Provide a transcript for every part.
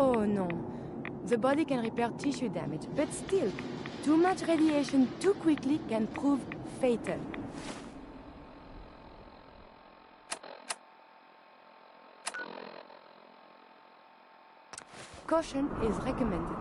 Oh no. The body can repair tissue damage, but still, too much radiation too quickly can prove fatal. Caution is recommended.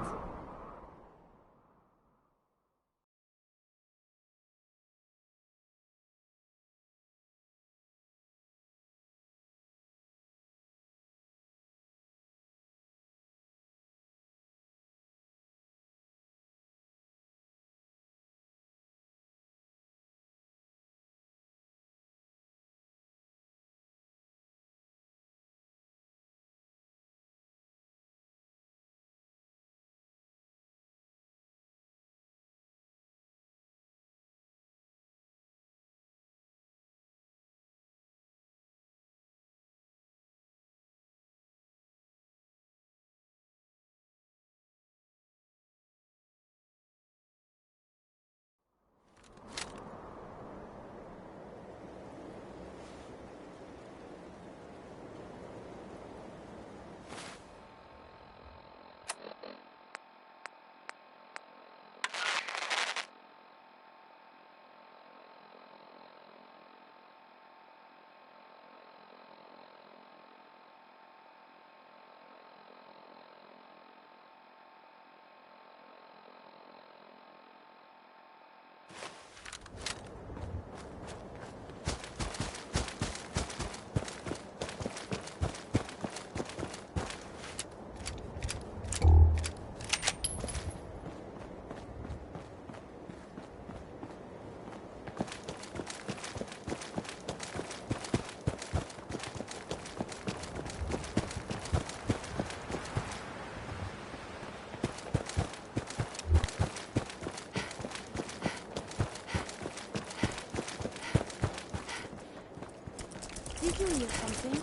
Did you hear something?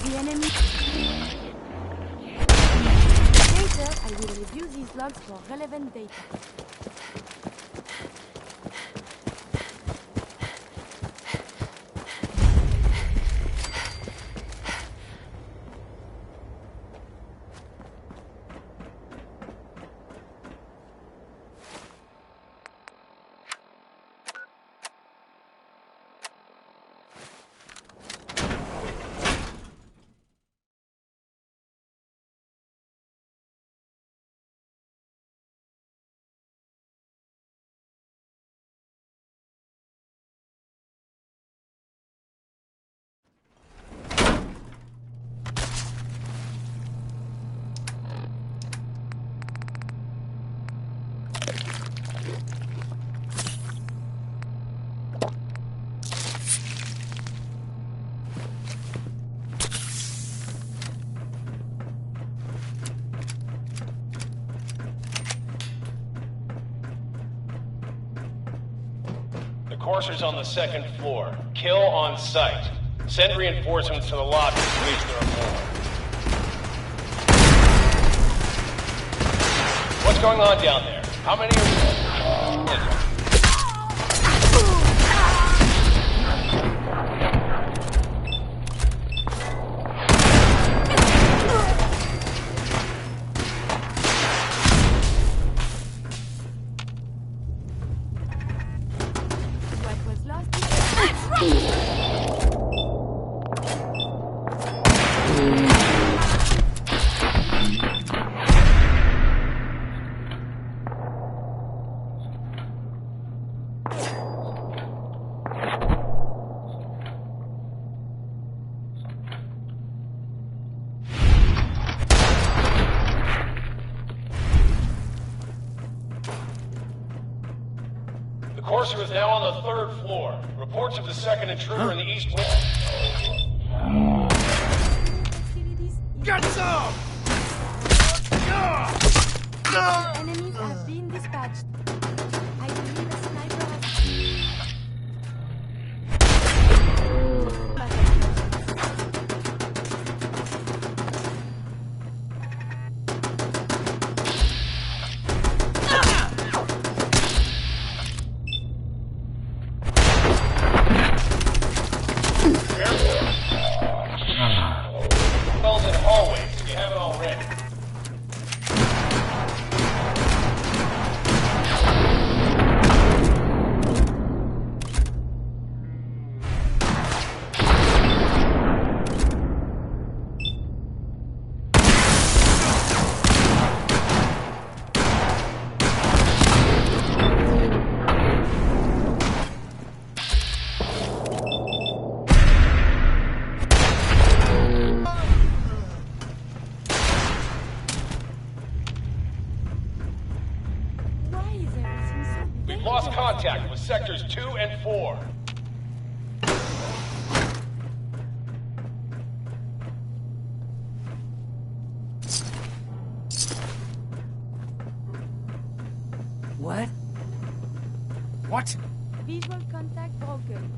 The enemy. Later, I will review these logs for relevant data. Courser's on the second floor. Kill on sight. Send reinforcements to the lobby in case there are more. What's going on down there? How many are there? The Courser is now on the third floor. Reports of the second intruder in the east wing. Get some! Enemies have been dispatched. I believe a sniper has... Careful. hallways if you haven't already. We've lost contact with sectors 2 and 4. What? What? Visual contact broken.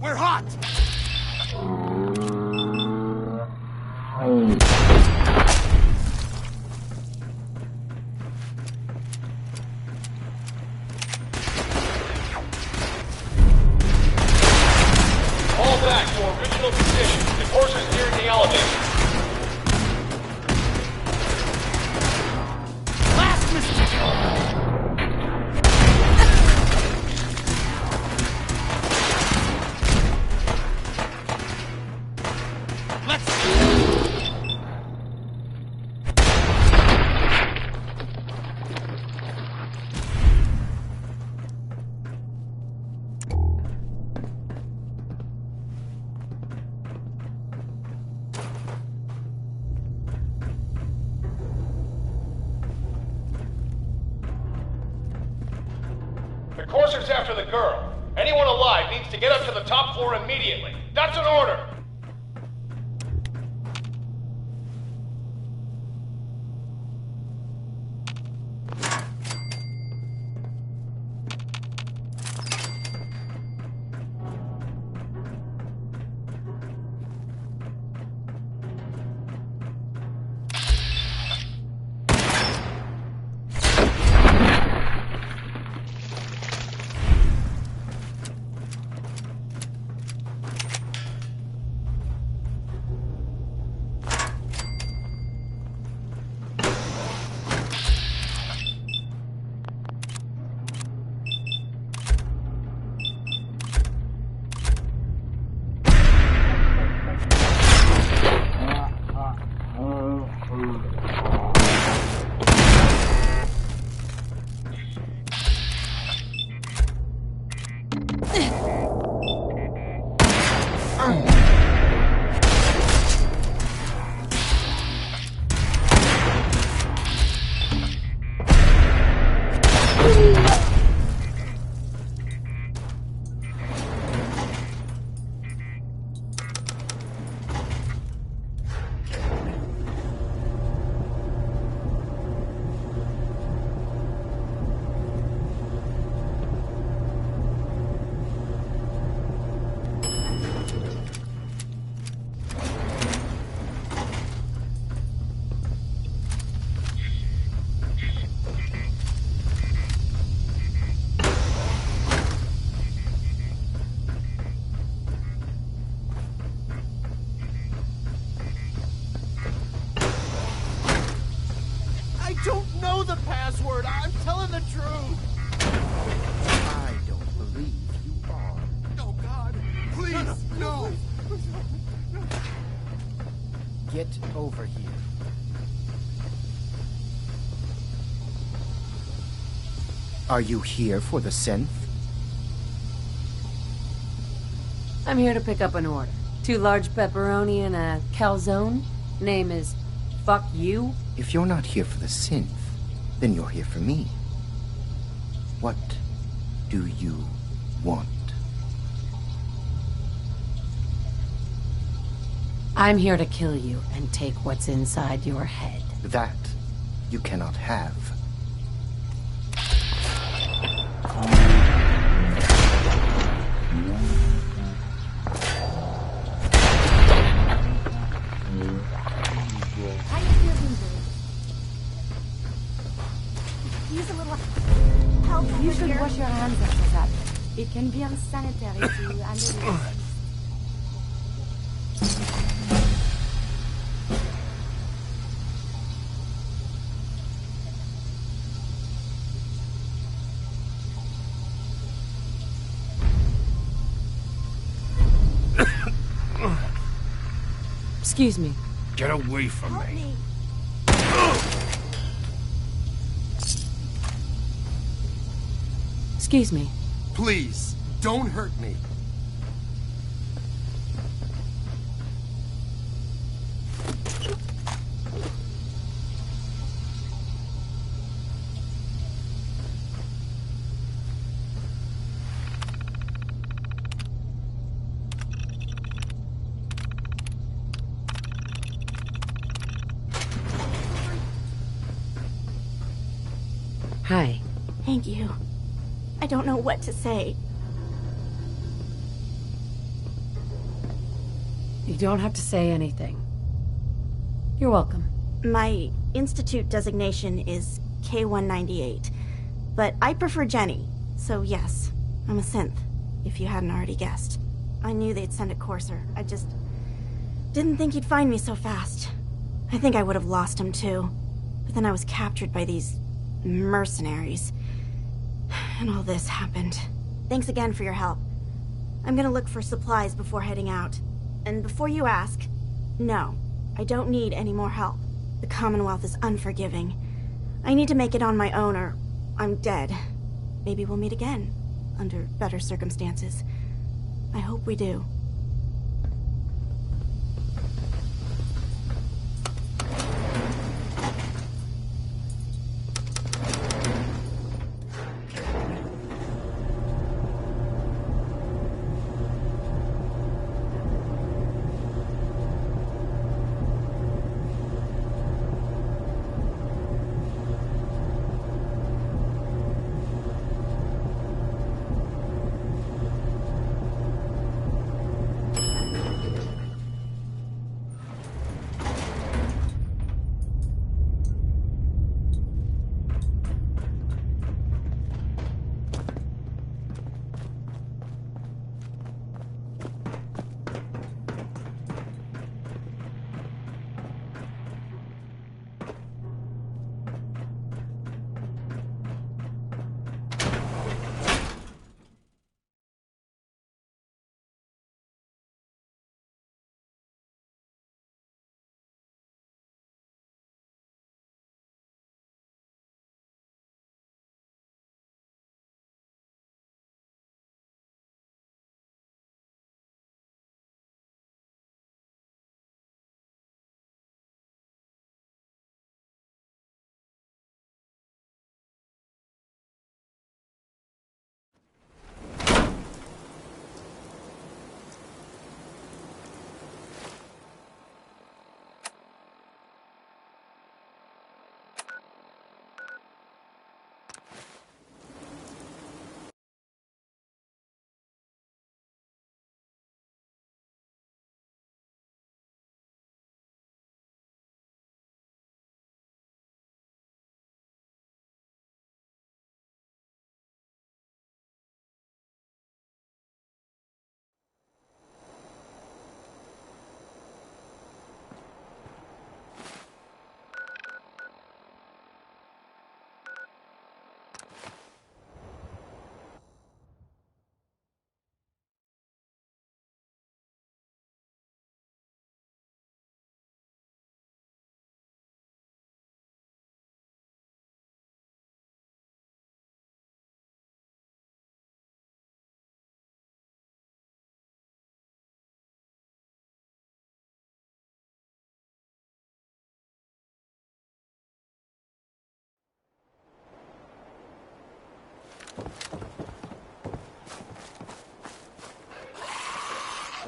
We're hot! Fall back to original position. The course is nearing the elevator. Last mistake! The courser's after the girl. Anyone alive needs to get up to the top floor immediately. That's an order! I don't know the password. I'm telling the truth. I don't believe you are. Oh, God. Please, no. Get over here. Are you here for the synth? I'm here to pick up an order. 2 large pepperoni and a calzone. Name is Fuck You. If you're not here for the synth, then you're here for me. What do you want? I'm here to kill you and take what's inside your head. That you cannot have. How you feeling, Bill? Use a little help You over should here. wash your hands after that. It can be unsanitary to handle it. Excuse me. Get away from Help me. me. Excuse me. Please, don't hurt me. Hi. Thank you. I don't know what to say. You don't have to say anything. You're welcome. My institute designation is K-198, but I prefer Jenny, so yes, I'm a synth, if you hadn't already guessed. I knew they'd send a courser. I just didn't think he'd find me so fast. I think I would have lost him too, but then I was captured by these mercenaries. And all this happened. Thanks again for your help. I'm gonna look for supplies before heading out. And before you ask, no, I don't need any more help. The Commonwealth is unforgiving. I need to make it on my own or I'm dead. Maybe we'll meet again, under better circumstances. I hope we do.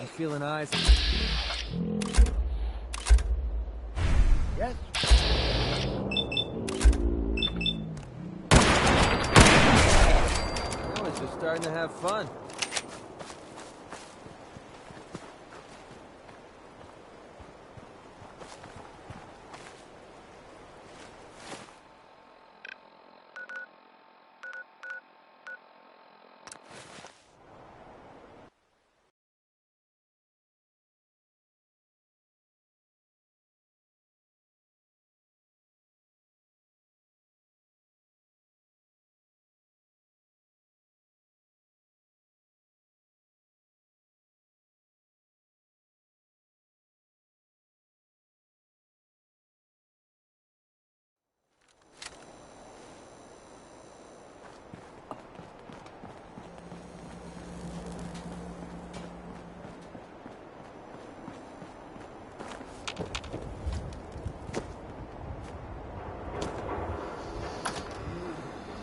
I'm feeling eyes. Yes. Now it's just starting to have fun.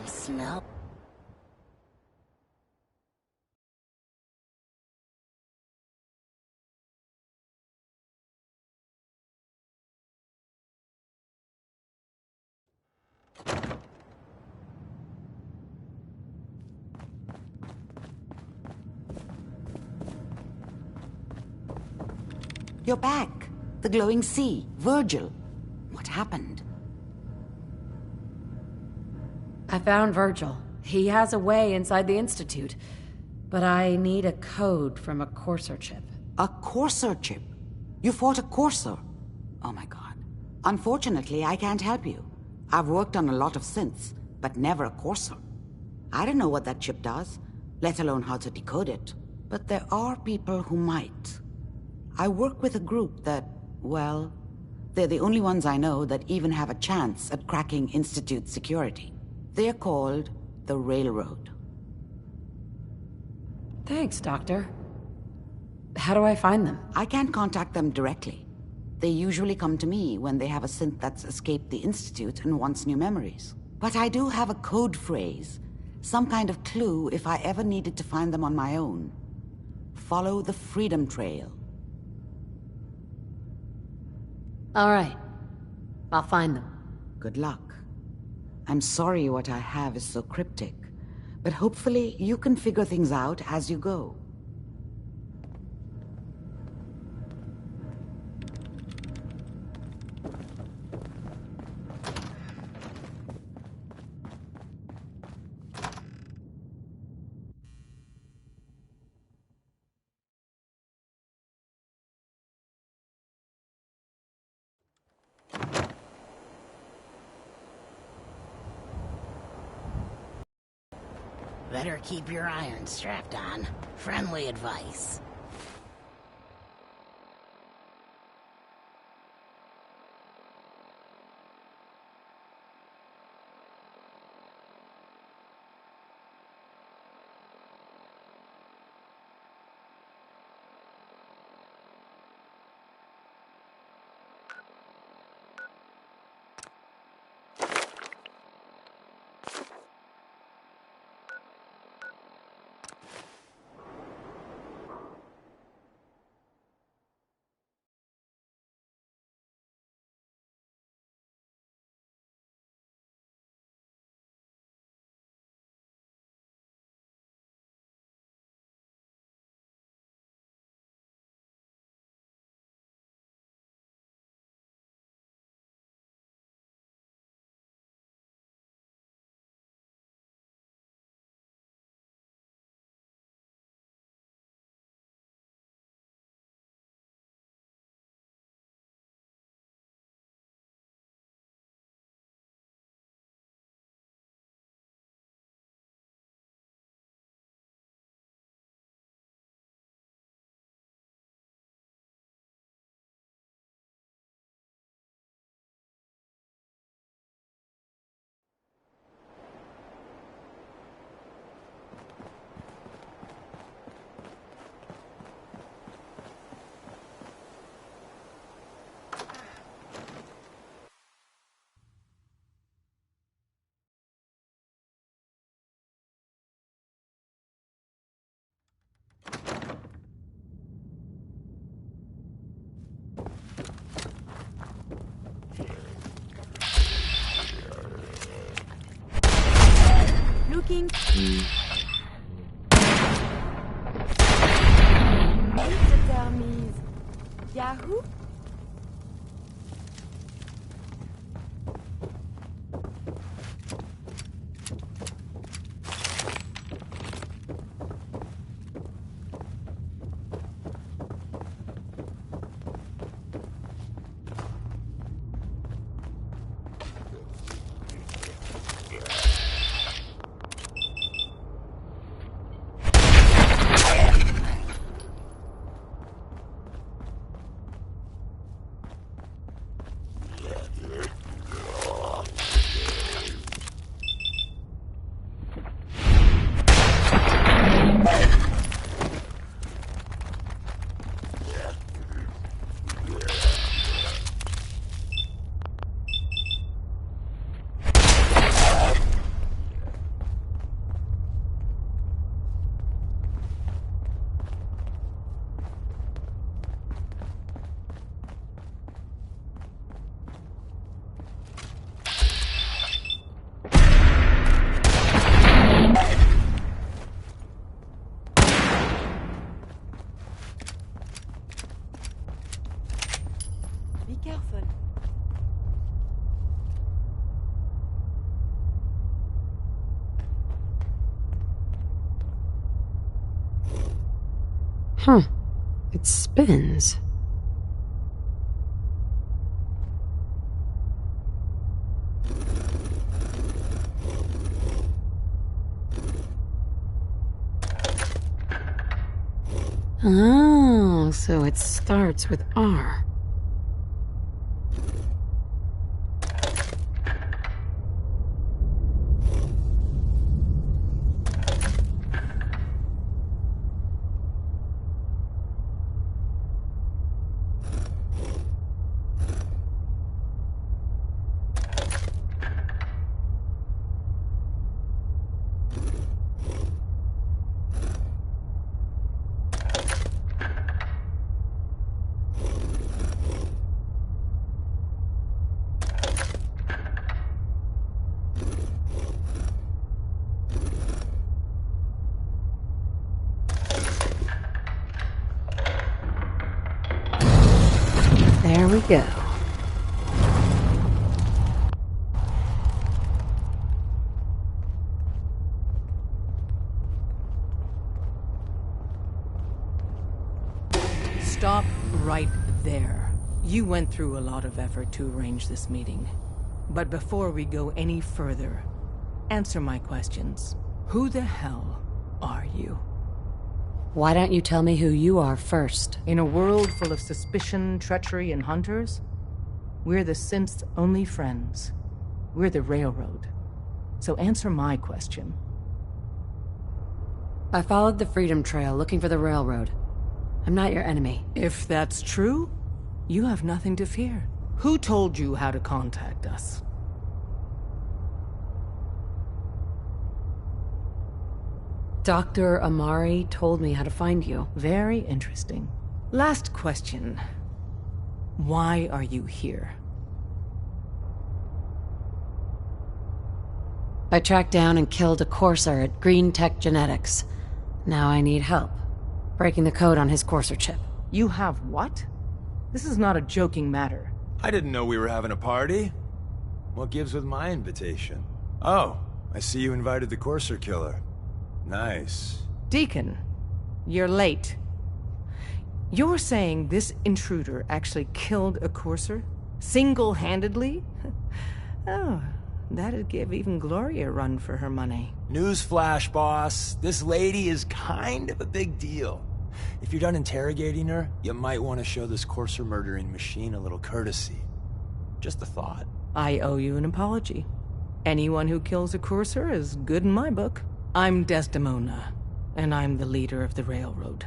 Smell. You're back. The glowing sea. Virgil. What happened? I found Virgil. He has a way inside the Institute. But I need a code from a Courser chip. A Courser chip? You fought a Courser? Oh my god. Unfortunately, I can't help you. I've worked on a lot of synths, but never a Courser. I don't know what that chip does, let alone how to decode it. But there are people who might. I work with a group that, well, they're the only ones I know that even have a chance at cracking Institute security. They're called the Railroad. Thanks, Doctor. How do I find them? I can't contact them directly. They usually come to me when they have a synth that's escaped the Institute and wants new memories. But I do have a code phrase, some kind of clue if I ever needed to find them on my own. Follow the Freedom Trail. All right. I'll find them. Good luck. I'm sorry what I have is so cryptic, but hopefully you can figure things out as you go. Better keep your iron strapped on. Friendly advice. looking. Termise. Yahoo? Be careful. Huh. It spins. Oh, so it starts with R. There we go. Stop right there. You went through a lot of effort to arrange this meeting. But before we go any further, answer my questions. Who the hell are you? Why don't you tell me who you are first? In a world full of suspicion, treachery, and hunters, we're the synth's only friends. We're the Railroad. So answer my question. I followed the Freedom Trail looking for the Railroad. I'm not your enemy. If that's true, you have nothing to fear. Who told you how to contact us? Dr. Amari told me how to find you. Very interesting. Last question. Why are you here? I tracked down and killed a courser at Green Tech Genetics. Now I need help. Breaking the code on his courser chip. You have what? This is not a joking matter. I didn't know we were having a party. What gives with my invitation? Oh, I see you invited the courser killer. Nice. Deacon, you're late. You're saying this intruder actually killed a courser? Single-handedly? Oh, that'd give even Gloria a run for her money. Newsflash, boss. This lady is kind of a big deal. If you're done interrogating her, you might want to show this courser murdering machine a little courtesy. Just a thought. I owe you an apology. Anyone who kills a courser is good in my book. I'm Desdemona, and I'm the leader of the Railroad.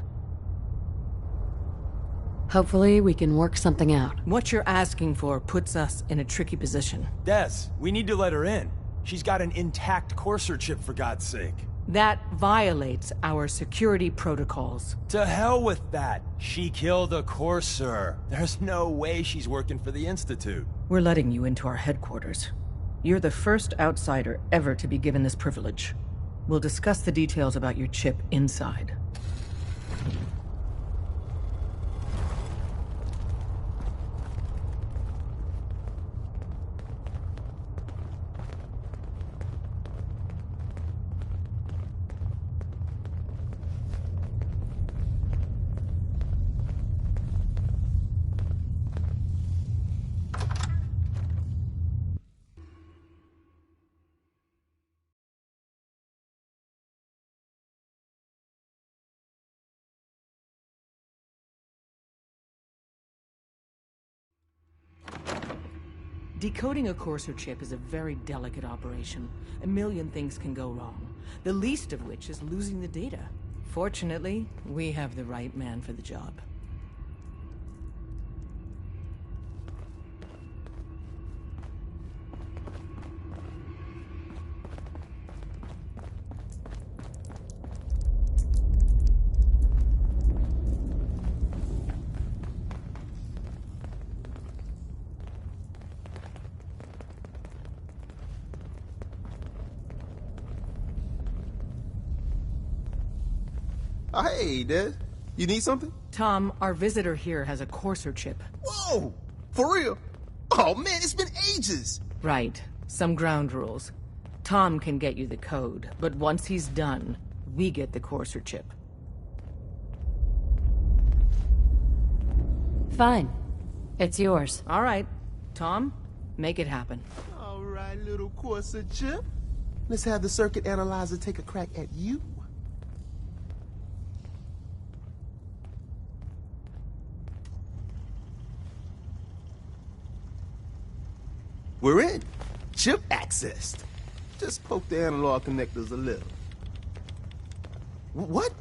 Hopefully we can work something out. What you're asking for puts us in a tricky position. Des, we need to let her in. She's got an intact courser chip, for God's sake. That violates our security protocols. To hell with that. She killed a courser. There's no way she's working for the Institute. We're letting you into our headquarters. You're the first outsider ever to be given this privilege. We'll discuss the details about your chip inside. Decoding a Courser chip is a very delicate operation. A million things can go wrong, the least of which is losing the data. Fortunately, we have the right man for the job. Hey, Des. You need something? Tom, our visitor here has a Courser chip. Whoa! For real? Oh, man, it's been ages! Right. Some ground rules. Tom can get you the code, but once he's done, we get the Courser chip. Fine. It's yours. All right. Tom, make it happen. All right, little Courser chip. Let's have the circuit analyzer take a crack at you. We're in. Chip accessed. Just poke the analog connectors a little. What?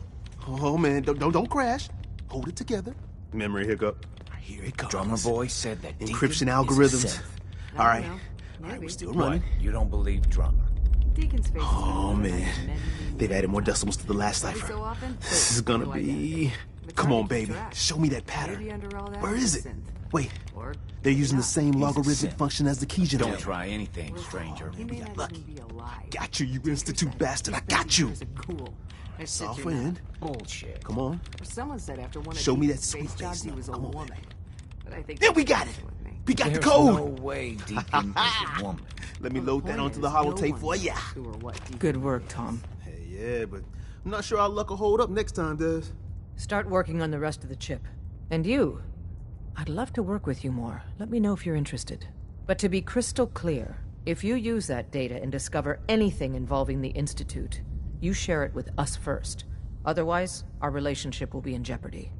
Oh man, don't crash. Hold it together. Memory hiccup. Here it comes. Drummer boy said that encryption Deacon algorithms. is a synth. All right, we're still running. What? You don't believe Drummer? Deacon's face. Oh man, they've added more decimals to the last cipher. So often, This is gonna be. Come on, baby. Show me that pattern. Where is it? Wait. They're using the same logarithmic function as the key Don't generator. try anything, stranger. Maybe got lucky. Got you, you institute bastard. I got you. Soft end. Bullshit. Come on. Someone said after one of Show me that Deacon's sweet space face jobs, he now. was a Come on, woman. baby. But I think Yeah, we got it. We got the There's code. no way Deacon is a woman. Let me load that onto the holotape for ya. Good work, Tom. Hey, yeah, but I'm not sure our luck will hold up next time, Des. Start working on the rest of the chip. And you? I'd love to work with you more. Let me know if you're interested. But to be crystal clear, if you use that data and discover anything involving the Institute, you share it with us first. Otherwise, our relationship will be in jeopardy.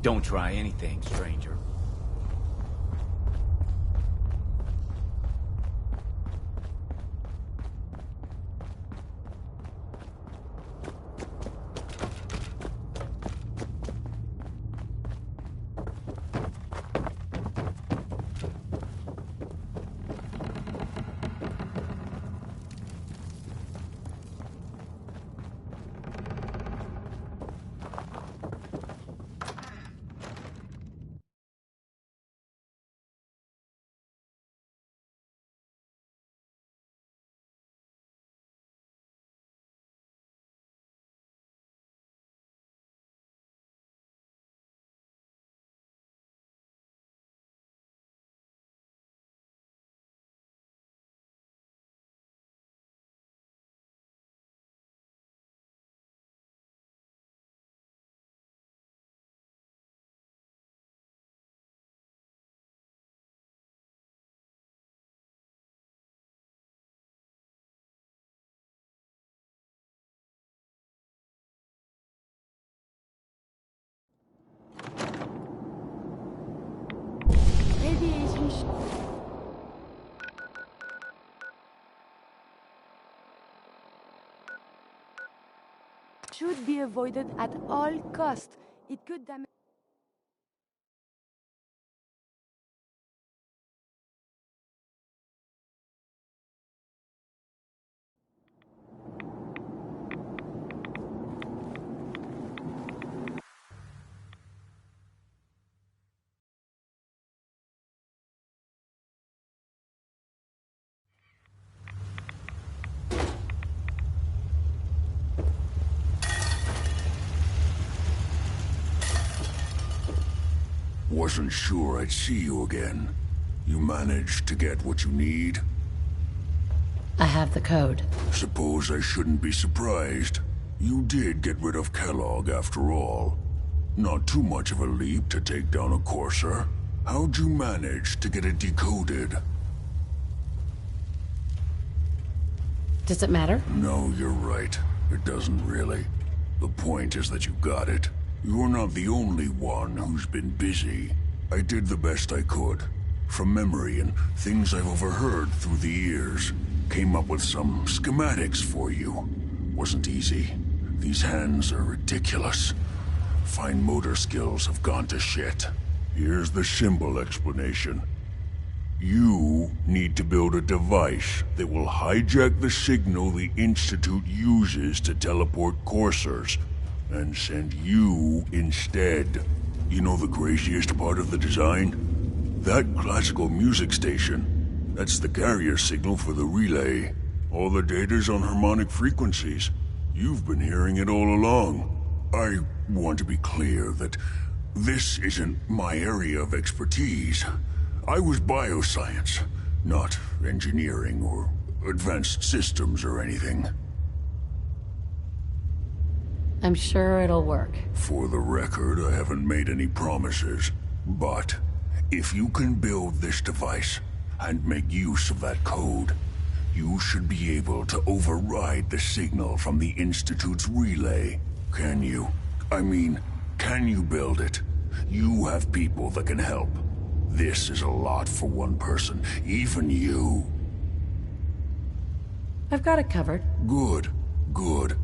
Don't try anything, stranger. Radiation should be avoided at all costs. It could damage Wasn't sure I'd see you again. You managed to get what you need? I have the code. Suppose I shouldn't be surprised. You did get rid of Kellogg after all. Not too much of a leap to take down a Courser. How'd you manage to get it decoded? Does it matter? No, you're right. It doesn't really. The point is that you got it. You're not the only one who's been busy. I did the best I could. From memory and things I've overheard through the years. Came up with some schematics for you. Wasn't easy. These hands are ridiculous. Fine motor skills have gone to shit. Here's the simple explanation. You need to build a device that will hijack the signal the Institute uses to teleport coursers, and send you instead. You know the craziest part of the design? That classical music station. That's the carrier signal for the relay. All the data's on harmonic frequencies. You've been hearing it all along. I want to be clear that this isn't my area of expertise. I was bioscience, not engineering or advanced systems or anything. I'm sure it'll work. For the record, I haven't made any promises. But if you can build this device and make use of that code, you should be able to override the signal from the Institute's relay. Can you? I mean, can you build it? You have people that can help. This is a lot for one person, even you. I've got it covered. Good, good.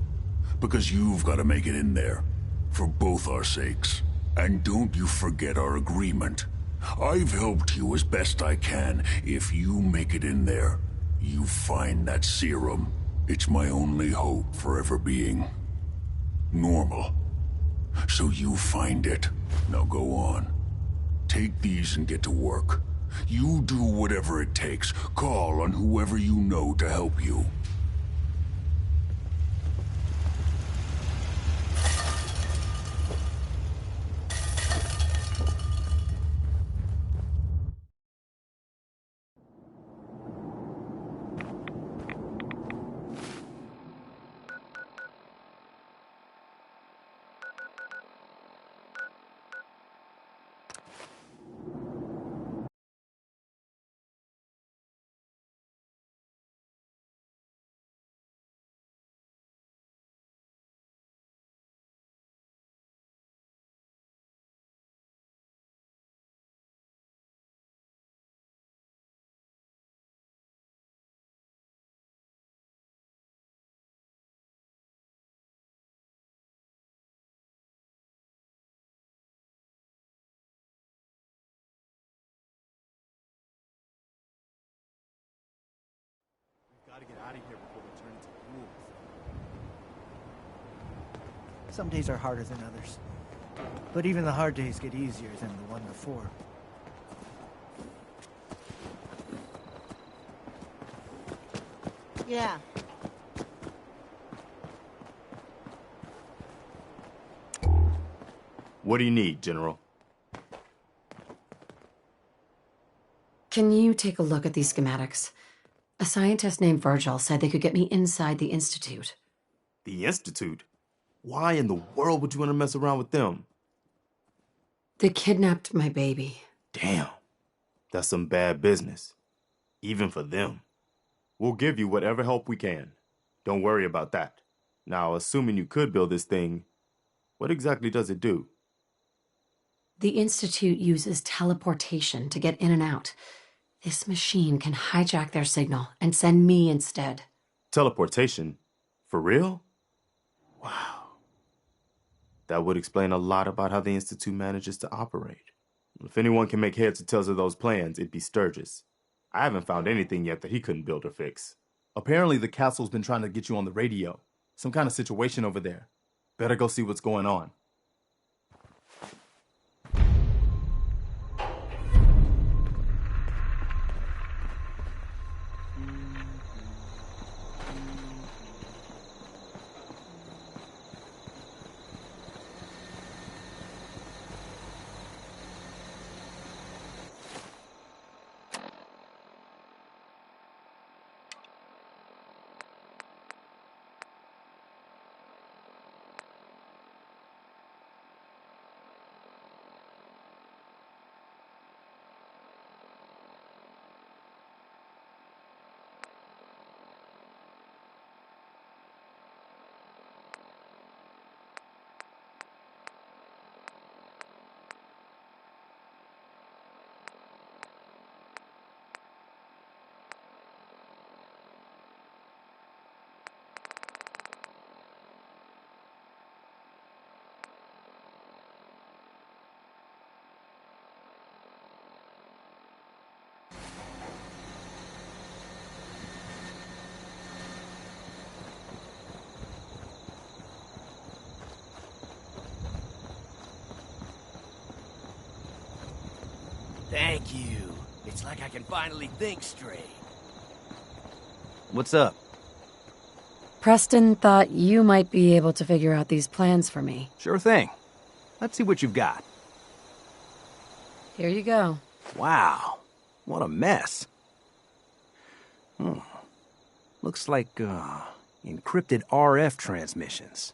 Because you've got to make it in there. For both our sakes. And don't you forget our agreement. I've helped you as best I can. If you make it in there, you find that serum. It's my only hope for ever being normal. So you find it. Now go on. Take these and get to work. You do whatever it takes. Call on whoever you know to help you. Gotta get out of here before they turn into ghouls. Some days are harder than others. But even the hard days get easier than the one before. Yeah. What do you need, General? Can you take a look at these schematics? A scientist named Virgil said they could get me inside the Institute. The Institute? Why in the world would you want to mess around with them? They kidnapped my baby. Damn. That's some bad business. Even for them. We'll give you whatever help we can. Don't worry about that. Now, assuming you could build this thing, what exactly does it do? The Institute uses teleportation to get in and out. This machine can hijack their signal and send me instead. Teleportation? For real? Wow. That would explain a lot about how the Institute manages to operate. If anyone can make heads or tails of those plans, it'd be Sturgis. I haven't found anything yet that he couldn't build or fix. Apparently the castle's been trying to get you on the radio. Some kind of situation over there. Better go see what's going on. like I can finally think straight. What's up? Preston thought you might be able to figure out these plans for me. Sure thing. Let's see what you've got. Here you go. Wow. What a mess. Looks like, encrypted RF transmissions.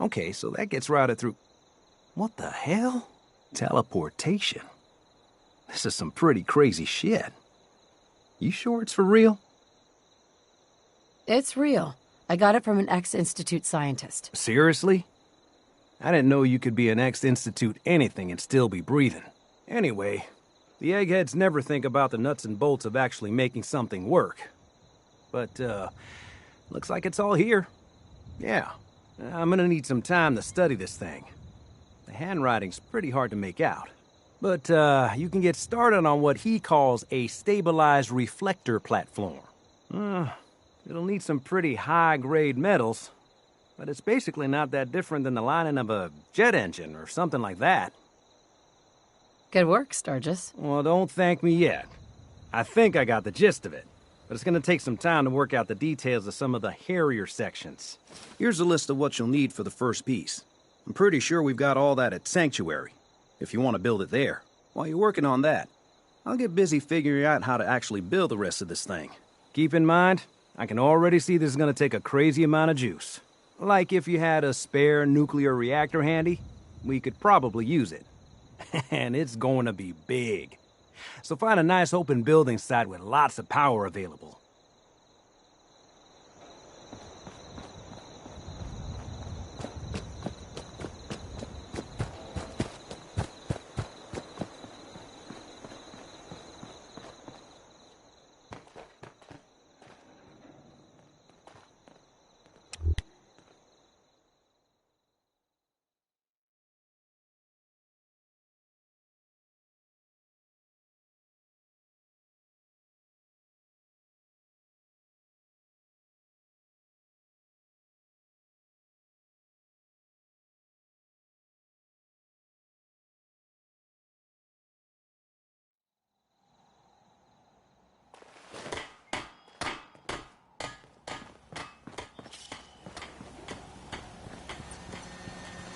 Okay, so that gets routed through... What the hell? Teleportation. This is some pretty crazy shit. You sure it's for real? It's real. I got it from an ex-Institute scientist. Seriously? I didn't know you could be an ex-Institute anything and still be breathing. Anyway, the eggheads never think about the nuts and bolts of actually making something work. But, looks like it's all here. Yeah, I'm gonna need some time to study this thing. The handwriting's pretty hard to make out. But, you can get started on what he calls a stabilized reflector platform. It'll need some pretty high-grade metals, but it's basically not that different than the lining of a jet engine or something like that. Good work, Sturgis. Well, don't thank me yet. I think I got the gist of it, but it's gonna take some time to work out the details of some of the hairier sections. Here's a list of what you'll need for the first piece. I'm pretty sure we've got all that at Sanctuary, if you want to build it there. While you're working on that, I'll get busy figuring out how to actually build the rest of this thing. Keep in mind, I can already see this is gonna take a crazy amount of juice. Like if you had a spare nuclear reactor handy, we could probably use it. And it's going to be big. So find a nice open building site with lots of power available.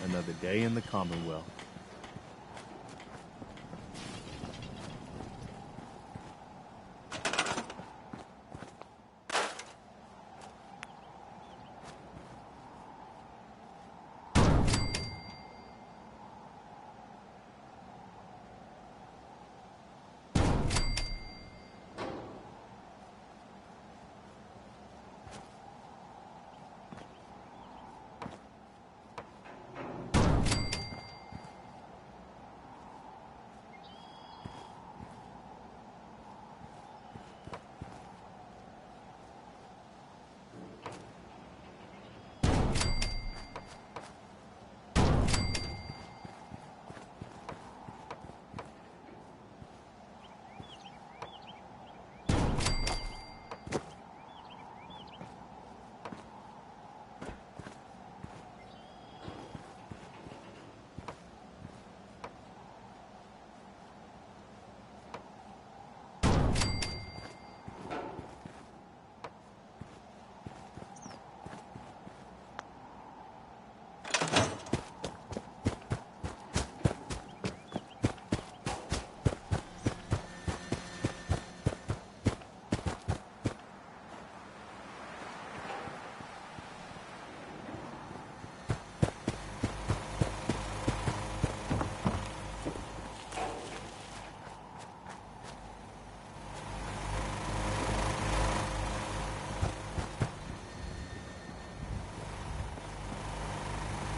Another day in the Commonwealth.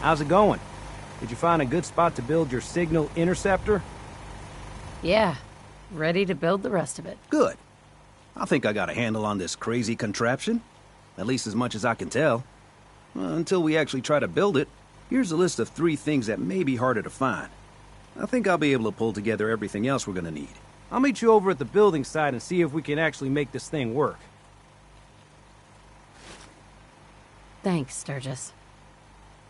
How's it going? Did you find a good spot to build your signal interceptor? Yeah, ready to build the rest of it. Good. I think I got a handle on this crazy contraption. At least as much as I can tell. Until we actually try to build it, here's a list of 3 things that may be harder to find. I think I'll be able to pull together everything else we're gonna need. I'll meet you over at the building site and see if we can actually make this thing work. Thanks, Sturgis.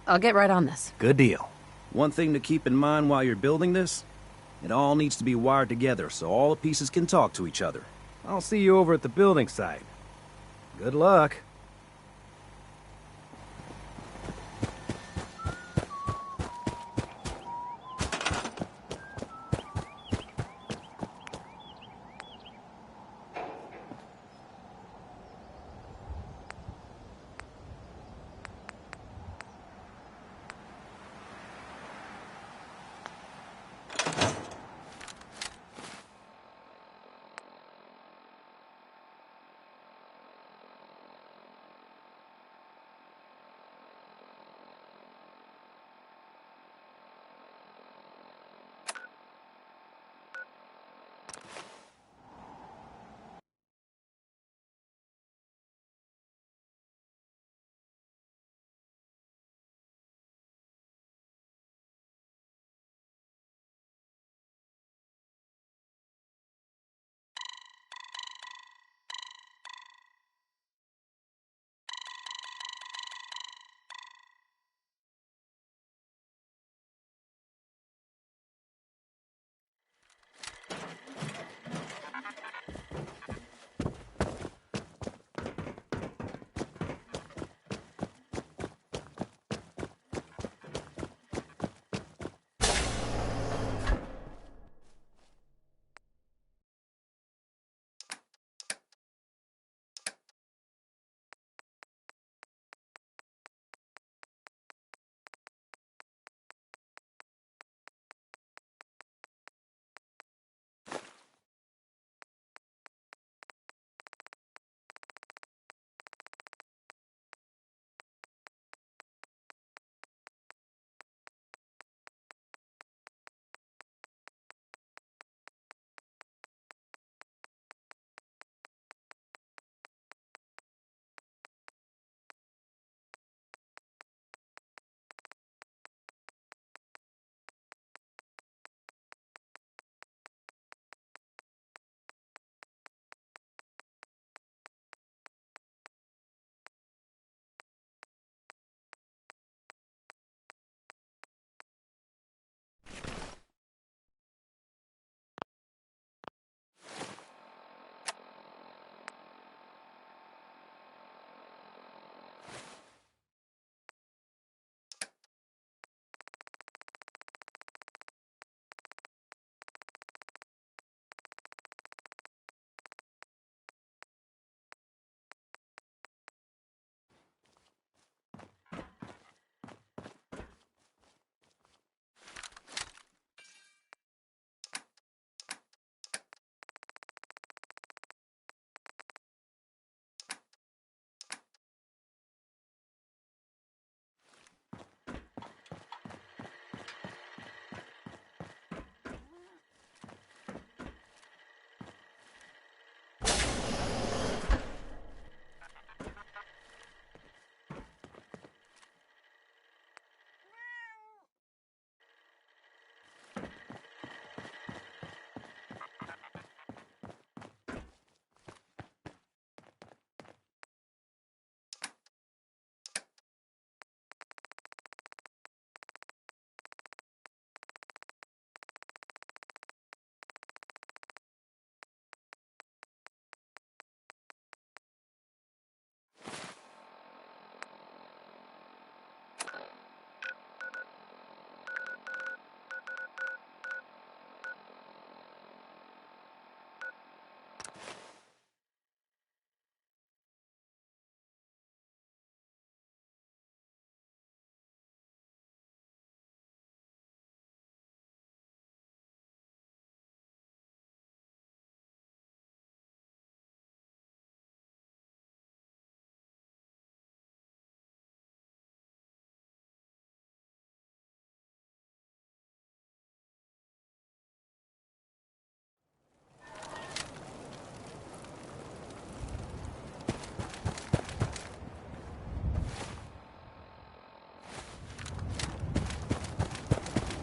I'll get right on this. Good deal. One thing to keep in mind while you're building this, It all needs to be wired together so all the pieces can talk to each other. I'll see you over at the building site. Good luck.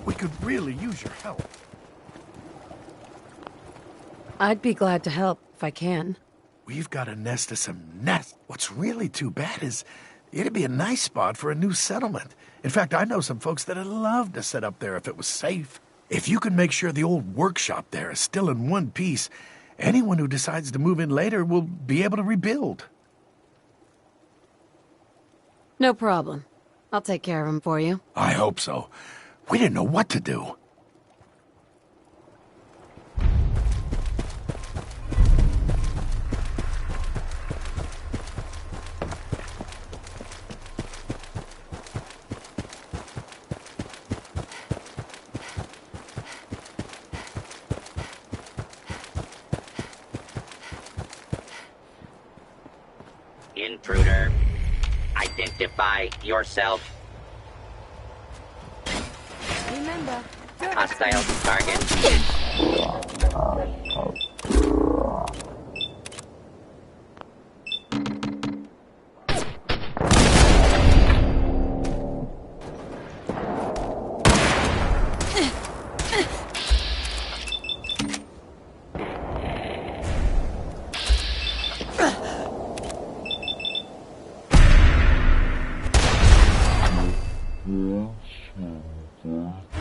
We could really use your help. I'd be glad to help if I can. We've got a nest of some nests. What's really too bad is it'd be a nice spot for a new settlement. In fact, I know some folks that'd love to set up there if it was safe. If you can make sure the old workshop there is still in one piece, anyone who decides to move in later will be able to rebuild. No problem. I'll take care of him for you. I hope so. We didn't know what to do. Intruder, identify yourself. Remember, Hostile target.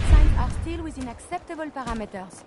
signs are still within acceptable parameters.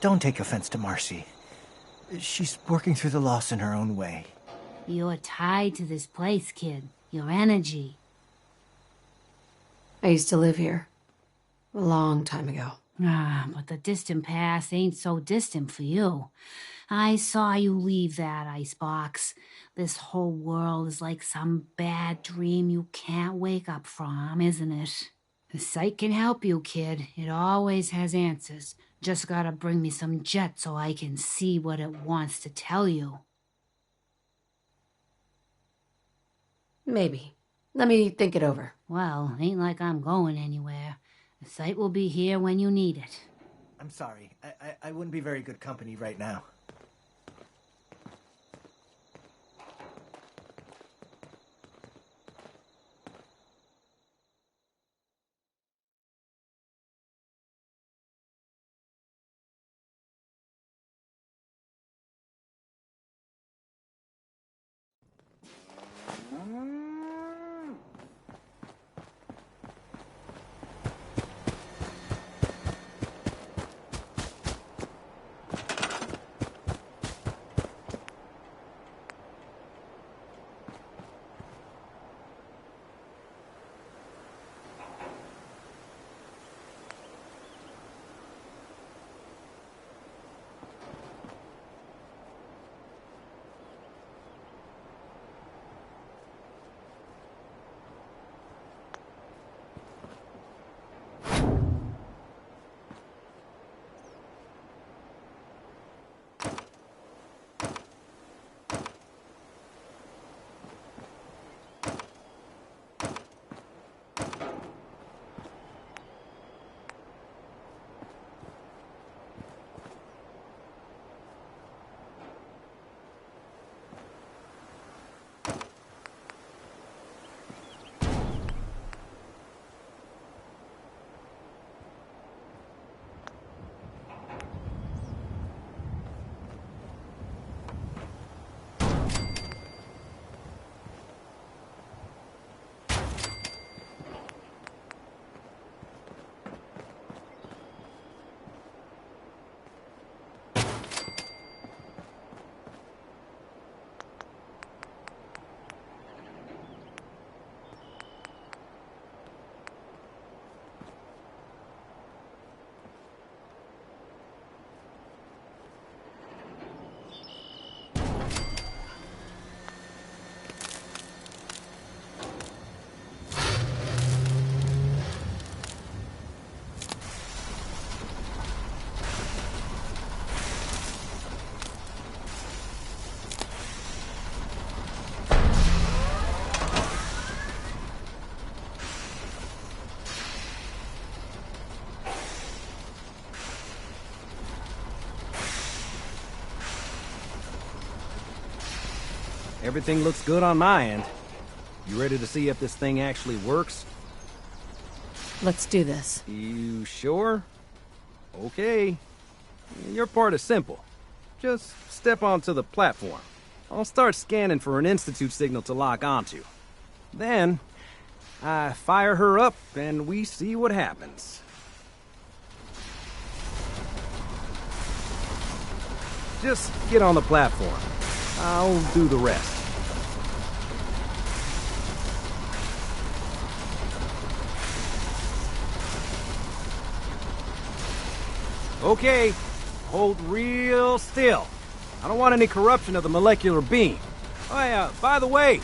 Don't take offense to Marcy. She's working through the loss in her own way. You're tied to this place, kid. Your energy. I used to live here. A long time ago. Ah, but the distant past ain't so distant for you. I saw you leave that icebox. This whole world is like some bad dream you can't wake up from, isn't it? The sight can help you, kid. It always has answers. Just gotta bring me some jet so I can see what it wants to tell you. Maybe. Let me think it over. Well, ain't like I'm going anywhere. The sight will be here when you need it. I'm sorry. I wouldn't be very good company right now. Everything looks good on my end. You ready to see if this thing actually works? Let's do this. You sure? Okay. Your part is simple. Just step onto the platform. I'll start scanning for an Institute signal to lock onto. Then, I fire her up and we see what happens. Just get on the platform. I'll do the rest. Okay, hold real still. I don't want any corruption of the molecular beam. Oh yeah, by the way,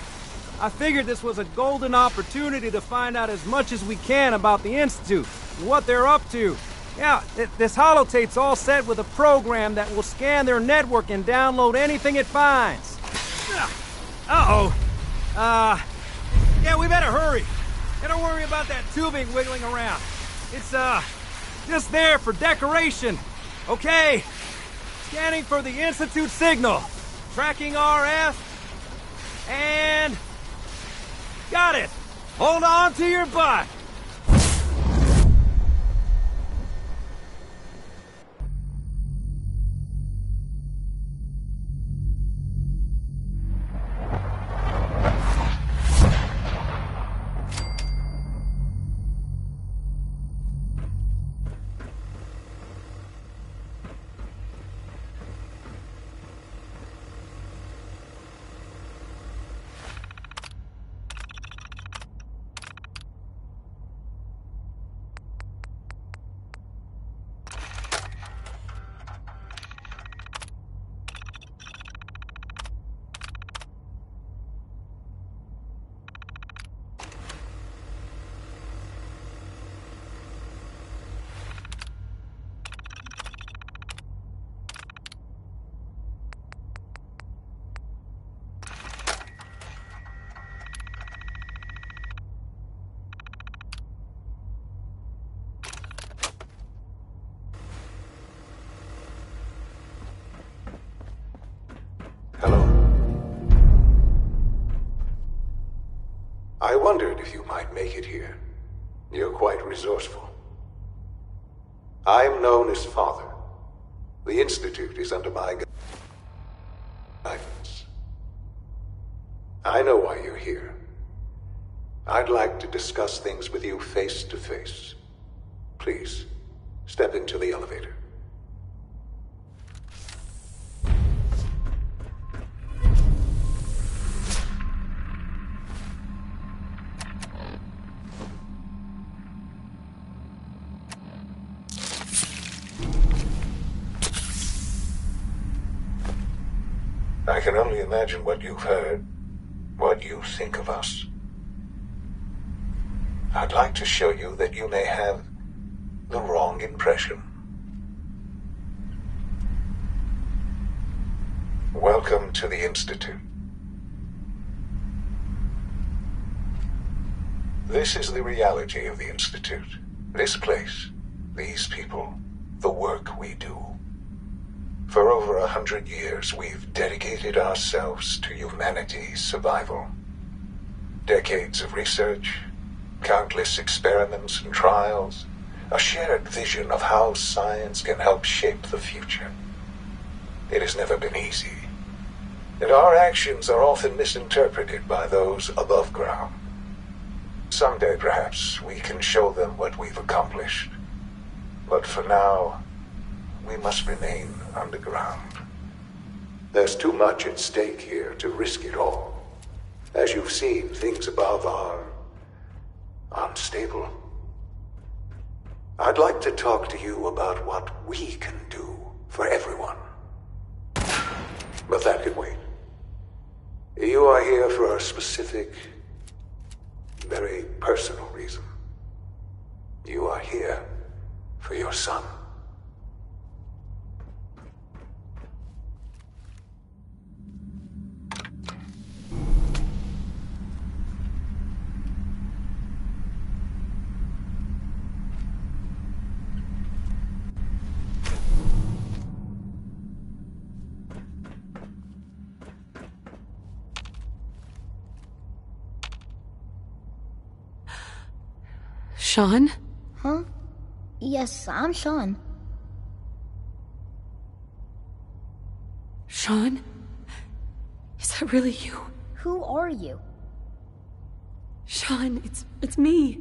I figured this was a golden opportunity to find out as much as we can about the Institute and what they're up to. Yeah, this holotape's all set with a program that will scan their network and download anything it finds. Uh-oh. Yeah, we better hurry. And don't worry about that tubing wiggling around. It's, just there for decoration. Okay. Scanning for the Institute signal. Tracking RF. And... got it. Hold on to your butt. I wondered if you might make it here. You're quite resourceful. I'm known as Father. The Institute is under my guidance. I know why you're here. I'd like to discuss things with you face to face. Please, step into the elevator. I can only imagine what you've heard, what you think of us. I'd like to show you that you may have the wrong impression. Welcome to the Institute. This is the reality of the Institute. This place, these people, the work we do. For over 100 years, we've dedicated ourselves to humanity's survival. Decades of research, countless experiments and trials, a shared vision of how science can help shape the future. It has never been easy, and our actions are often misinterpreted by those above ground. Someday, perhaps, we can show them what we've accomplished. But for now, we must remain underground. There's too much at stake here to risk it all. As you've seen, things above are unstable. I'd like to talk to you about what we can do for everyone. But that can wait. You are here for a specific, very personal reason. You are here for your son. Sean? Huh? Yes, I'm Sean. Sean? Is that really you? Who are you? Sean, it's me.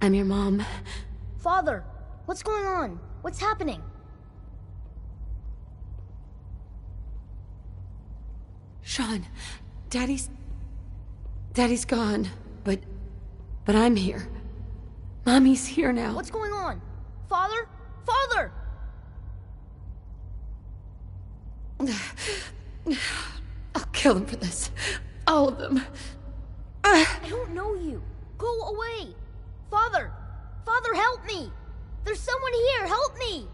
I'm your mom. Father, what's going on? What's happening? Sean, Daddy's gone, but I'm here. Mommy's here now. What's going on? Father? Father! I'll kill them for this. All of them. I don't know you. Go away. Father! Father, help me! There's someone here, help me!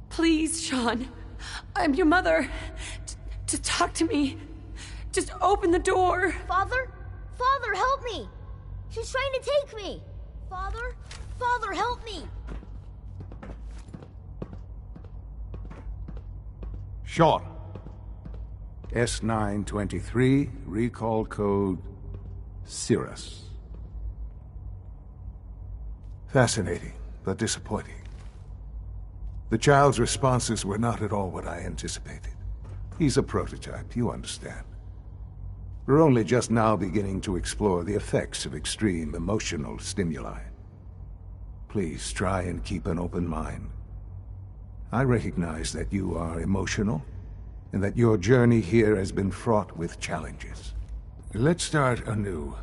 Please, Sean. I'm your mother. To talk to me. Just open the door. Father? Father, help me! She's trying to take me! Father? Father, help me! Sean. S923, recall code Cirrus. Fascinating, but disappointing. The child's responses were not at all what I anticipated. He's a prototype, you understand. We're only just now beginning to explore the effects of extreme emotional stimuli. Please try and keep an open mind. I recognize that you are emotional, and that your journey here has been fraught with challenges. Let's start anew.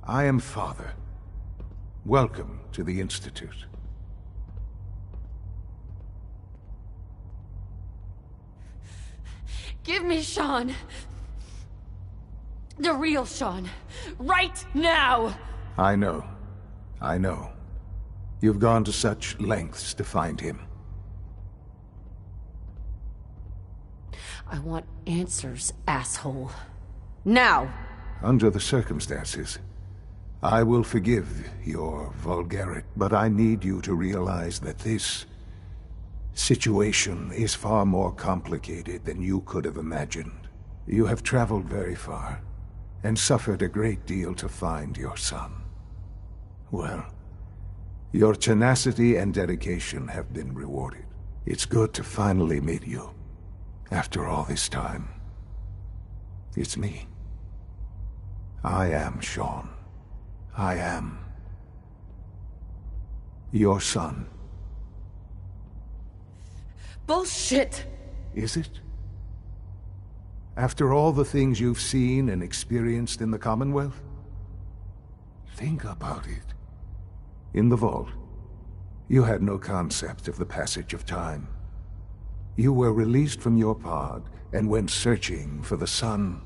I am Father. Welcome to the Institute. Give me Sean. The real Sean. Right now! I know. I know. You've gone to such lengths to find him. I want answers, asshole. Now! Under the circumstances, I will forgive your vulgarity, but I need you to realize that this situation is far more complicated than you could have imagined. You have traveled very far, and suffered a great deal to find your son. Well, your tenacity and dedication have been rewarded. It's good to finally meet you, after all this time. It's me. I am Sean. I am your son. Bullshit! Is it? After all the things you've seen and experienced in the Commonwealth? Think about it. In the vault, you had no concept of the passage of time. You were released from your pod and went searching for the son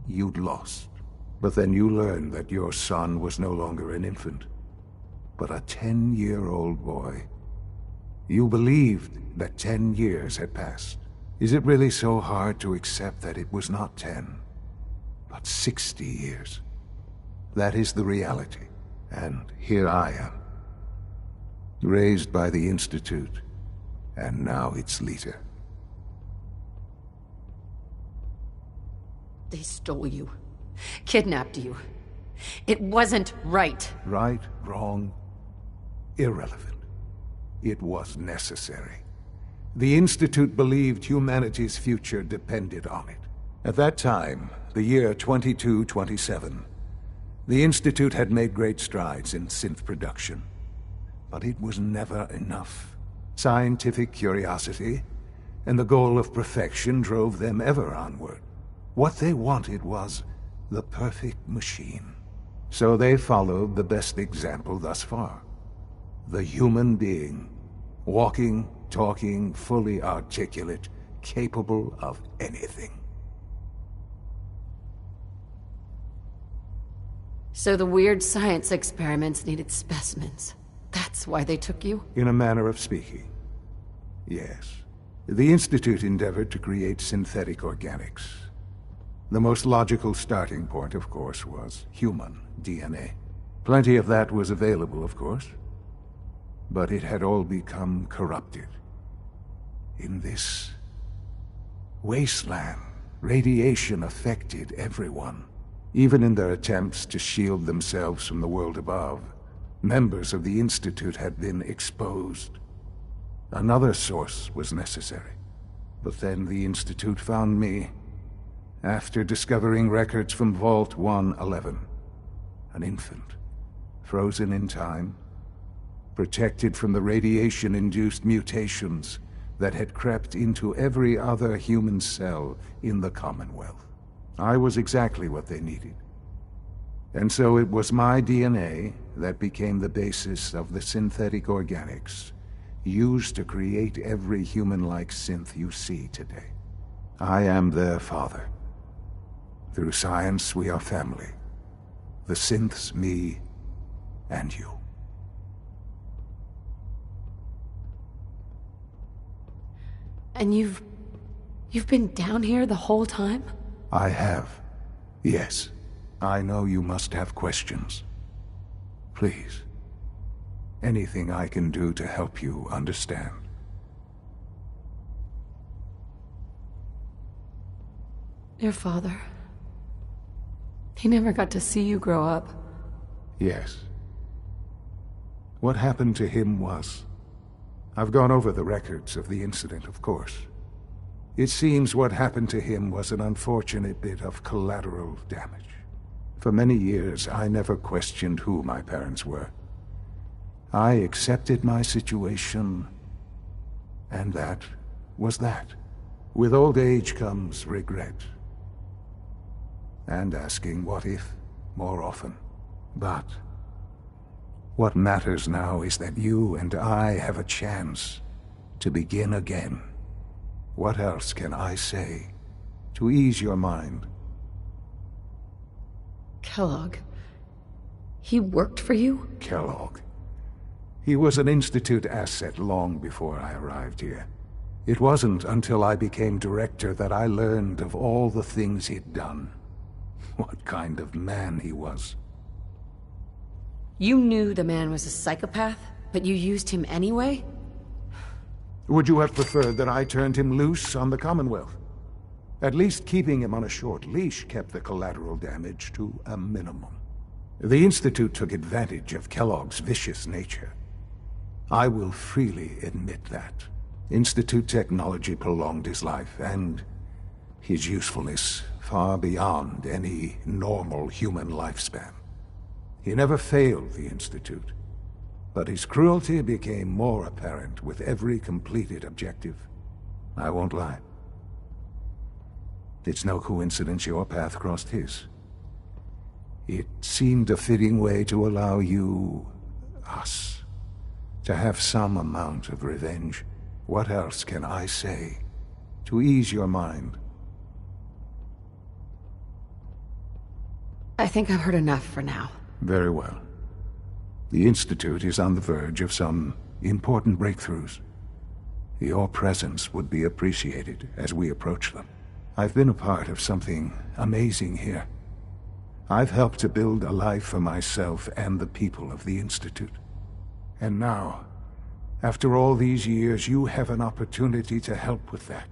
you'd lost. But then you learned that your son was no longer an infant, but a 10-year-old boy. You believed that 10 years had passed. Is it really so hard to accept that it was not 10, but 60 years? That is the reality. And here I am, raised by the Institute, and now its leader. They stole you. Kidnapped you. It wasn't right. Right, wrong, irrelevant. It was necessary. The Institute believed humanity's future depended on it. At that time, the year 2227, the Institute had made great strides in synth production. But it was never enough. Scientific curiosity and the goal of perfection drove them ever onward. What they wanted was the perfect machine. So they followed the best example thus far. The human being. Walking, talking, fully articulate, capable of anything. So the weird science experiments needed specimens. That's why they took you? In a manner of speaking, yes. The Institute endeavored to create synthetic organics. The most logical starting point, of course, was human DNA. Plenty of that was available, of course. But it had all become corrupted. In this wasteland, radiation affected everyone. Even in their attempts to shield themselves from the world above, members of the Institute had been exposed. Another source was necessary. But then the Institute found me, after discovering records from Vault 111. An infant, frozen in time, protected from the radiation-induced mutations that had crept into every other human cell in the Commonwealth. I was exactly what they needed. And so it was my DNA that became the basis of the synthetic organics used to create every human-like synth you see today. I am their father. Through science, we are family. The synths, me, and you. And you've been down here the whole time? I have. Yes. I know you must have questions. Please. Anything I can do to help you understand. Your father. He never got to see you grow up. Yes. What happened to him was... I've gone over the records of the incident, of course. It seems what happened to him was an unfortunate bit of collateral damage. For many years, I never questioned who my parents were. I accepted my situation, and that was that. With old age comes regret. And asking what if more often. But what matters now is that you and I have a chance to begin again. What else can I say to ease your mind? Kellogg. He worked for you? Kellogg. He was an Institute asset long before I arrived here. It wasn't until I became director that I learned of all the things he'd done. What kind of man he was. You knew the man was a psychopath, but you used him anyway? Would you have preferred that I turned him loose on the Commonwealth? At least keeping him on a short leash kept the collateral damage to a minimum. The Institute took advantage of Kellogg's vicious nature. I will freely admit that. Institute technology prolonged his life, and his usefulness far beyond any normal human lifespan. He never failed the Institute, but his cruelty became more apparent with every completed objective. I won't lie. It's no coincidence your path crossed his. It seemed a fitting way to allow you, us, to have some amount of revenge. What else can I say to ease your mind? I think I've heard enough for now. Very well. The Institute is on the verge of some important breakthroughs. Your presence would be appreciated as we approach them. I've been a part of something amazing here. I've helped to build a life for myself and the people of the Institute. And now, after all these years, you have an opportunity to help with that.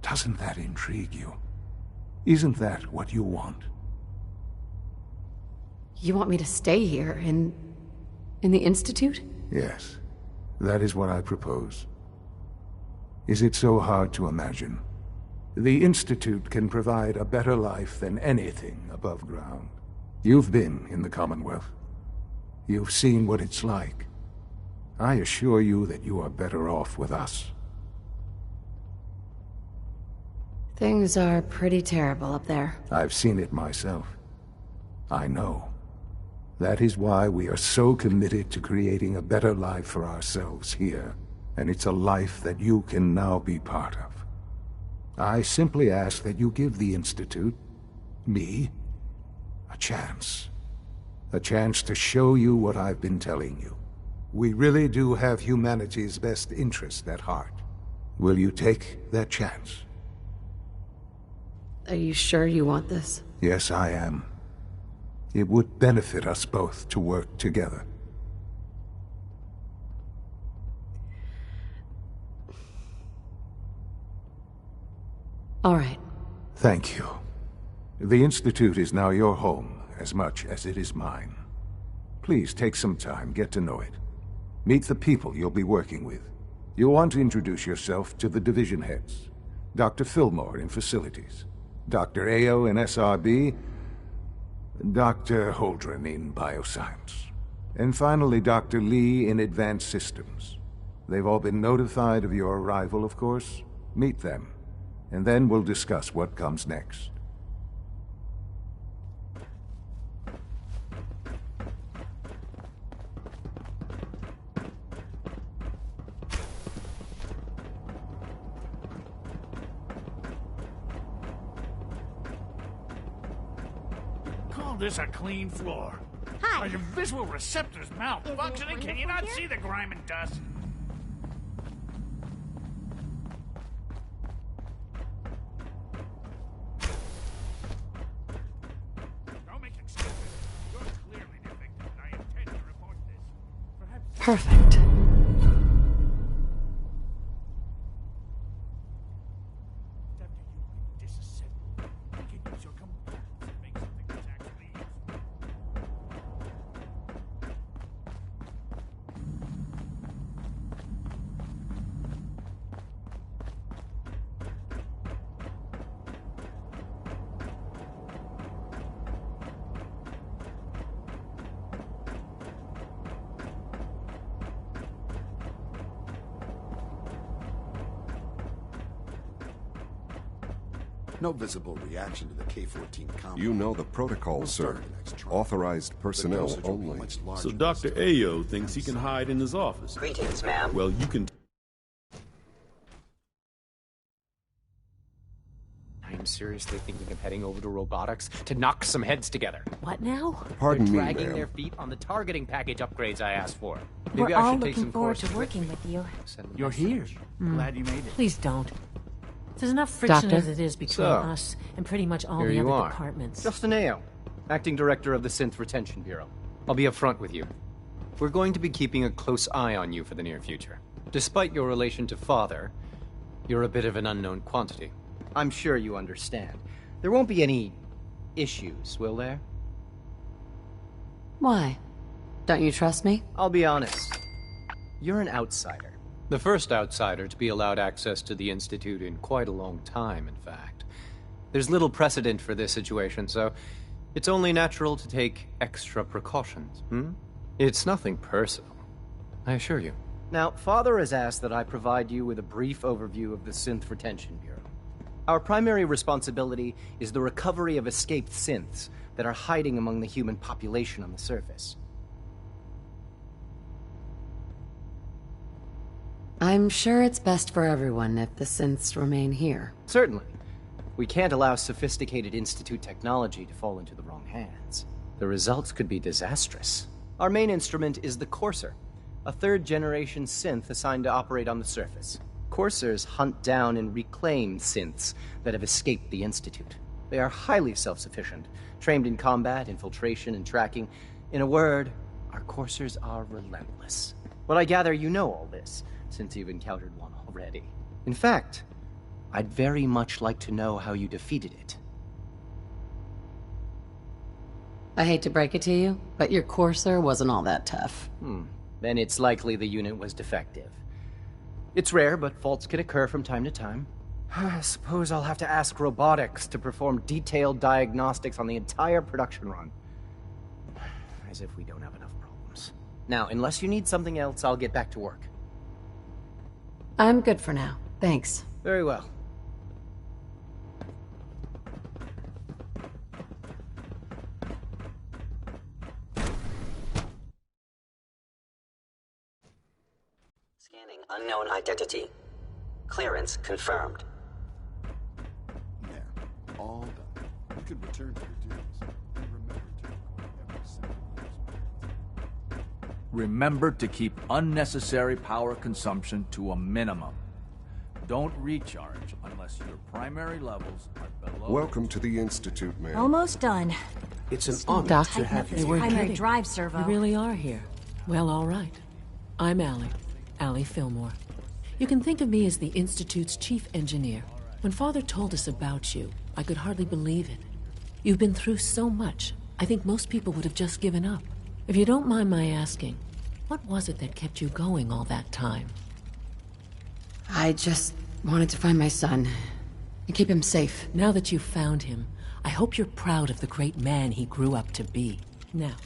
Doesn't that intrigue you? Isn't that what you want? You want me to stay here, in the Institute? Yes, that is what I propose. Is it so hard to imagine? The Institute can provide a better life than anything above ground. You've been in the Commonwealth. You've seen what it's like. I assure you that you are better off with us. Things are pretty terrible up there. I've seen it myself. I know. That is why we are so committed to creating a better life for ourselves here. And it's a life that you can now be part of. I simply ask that you give the Institute, me, a chance. A chance to show you what I've been telling you. We really do have humanity's best interest at heart. Will you take that chance? Are you sure you want this? Yes, I am. It would benefit us both to work together. All right. Thank you. The Institute is now your home as much as it is mine. Please take some time, get to know it. Meet the people you'll be working with. You'll want to introduce yourself to the division heads. Dr. Fillmore in Facilities, Dr. Ayo in SRB, Dr. Holdren in Bioscience, and finally Dr. Lee in Advanced Systems. They've all been notified of your arrival, of course. Meet them, and then we'll discuss what comes next. Call this a clean floor. Hi. Are your visual receptors malfunctioning? Can you not see the grime and dust? Don't make excuses. You're clearly defective, and I intend to report this. Perhaps... Perfect. No visible reaction to the K-14 combat. You know the protocol, sir. Authorized personnel only. So Dr. Ayo thinks he can hide in his office. Greetings, ma'am. Well, you can... I'm seriously thinking of heading over to robotics to knock some heads together. What now? Pardon me, They're dragging ma'am. their feet on the targeting package upgrades I asked for. We're Maybe I all should take looking some forward courses to working with you. You're here. Glad you made it. Please don't. There's enough friction Doctor? as it is between So, us and pretty much all Here the you other are. departments. Justin Ayo, Acting Director of the Synth Retention Bureau. I'll be upfront with you. We're going to be keeping a close eye on you for the near future. Despite your relation to Father, you're a bit of an unknown quantity. I'm sure you understand. There won't be any issues, will there? Why? Don't you trust me? I'll be honest. You're an outsider. The first outsider to be allowed access to the Institute in quite a long time, in fact. There's little precedent for this situation, so it's only natural to take extra precautions, It's nothing personal, I assure you. Now, Father has asked that I provide you with a brief overview of the Synth Retention Bureau. Our primary responsibility is the recovery of escaped synths that are hiding among the human population on the surface. I'm sure it's best for everyone if the synths remain here. Certainly. We can't allow sophisticated Institute technology to fall into the wrong hands. The results could be disastrous. Our main instrument is the Courser, a third-generation synth assigned to operate on the surface. Coursers hunt down and reclaim synths that have escaped the Institute. They are highly self-sufficient, trained in combat, infiltration, and tracking. In a word, our Coursers are relentless. But I gather you know all this, since you've encountered one already. In fact, I'd very much like to know how you defeated it. I hate to break it to you, but your Courser wasn't all that tough. Then it's likely the unit was defective. It's rare, but faults can occur from time to time. I suppose I'll have to ask robotics to perform detailed diagnostics on the entire production run. As if we don't have enough problems. Now, unless you need something else, I'll get back to work. I'm good for now. Thanks. Very well. Scanning unknown identity. Clearance confirmed. There. All done. You can return to your duties. And remember to record every single use. Remember to keep unnecessary power consumption to a minimum. Don't recharge unless your primary levels are below... Welcome to the Institute, ma'am. Almost done. It's an Still honor Doctor, to have this you. primary drive servo. You really are here. Well, all right. I'm Allie Fillmore. You can think of me as the Institute's chief engineer. When Father told us about you, I could hardly believe it. You've been through so much, I think most people would have just given up. If you don't mind my asking, what was it that kept you going all that time? I just wanted to find my son and keep him safe. Now that you've found him, I hope you're proud of the great man he grew up to be. Now,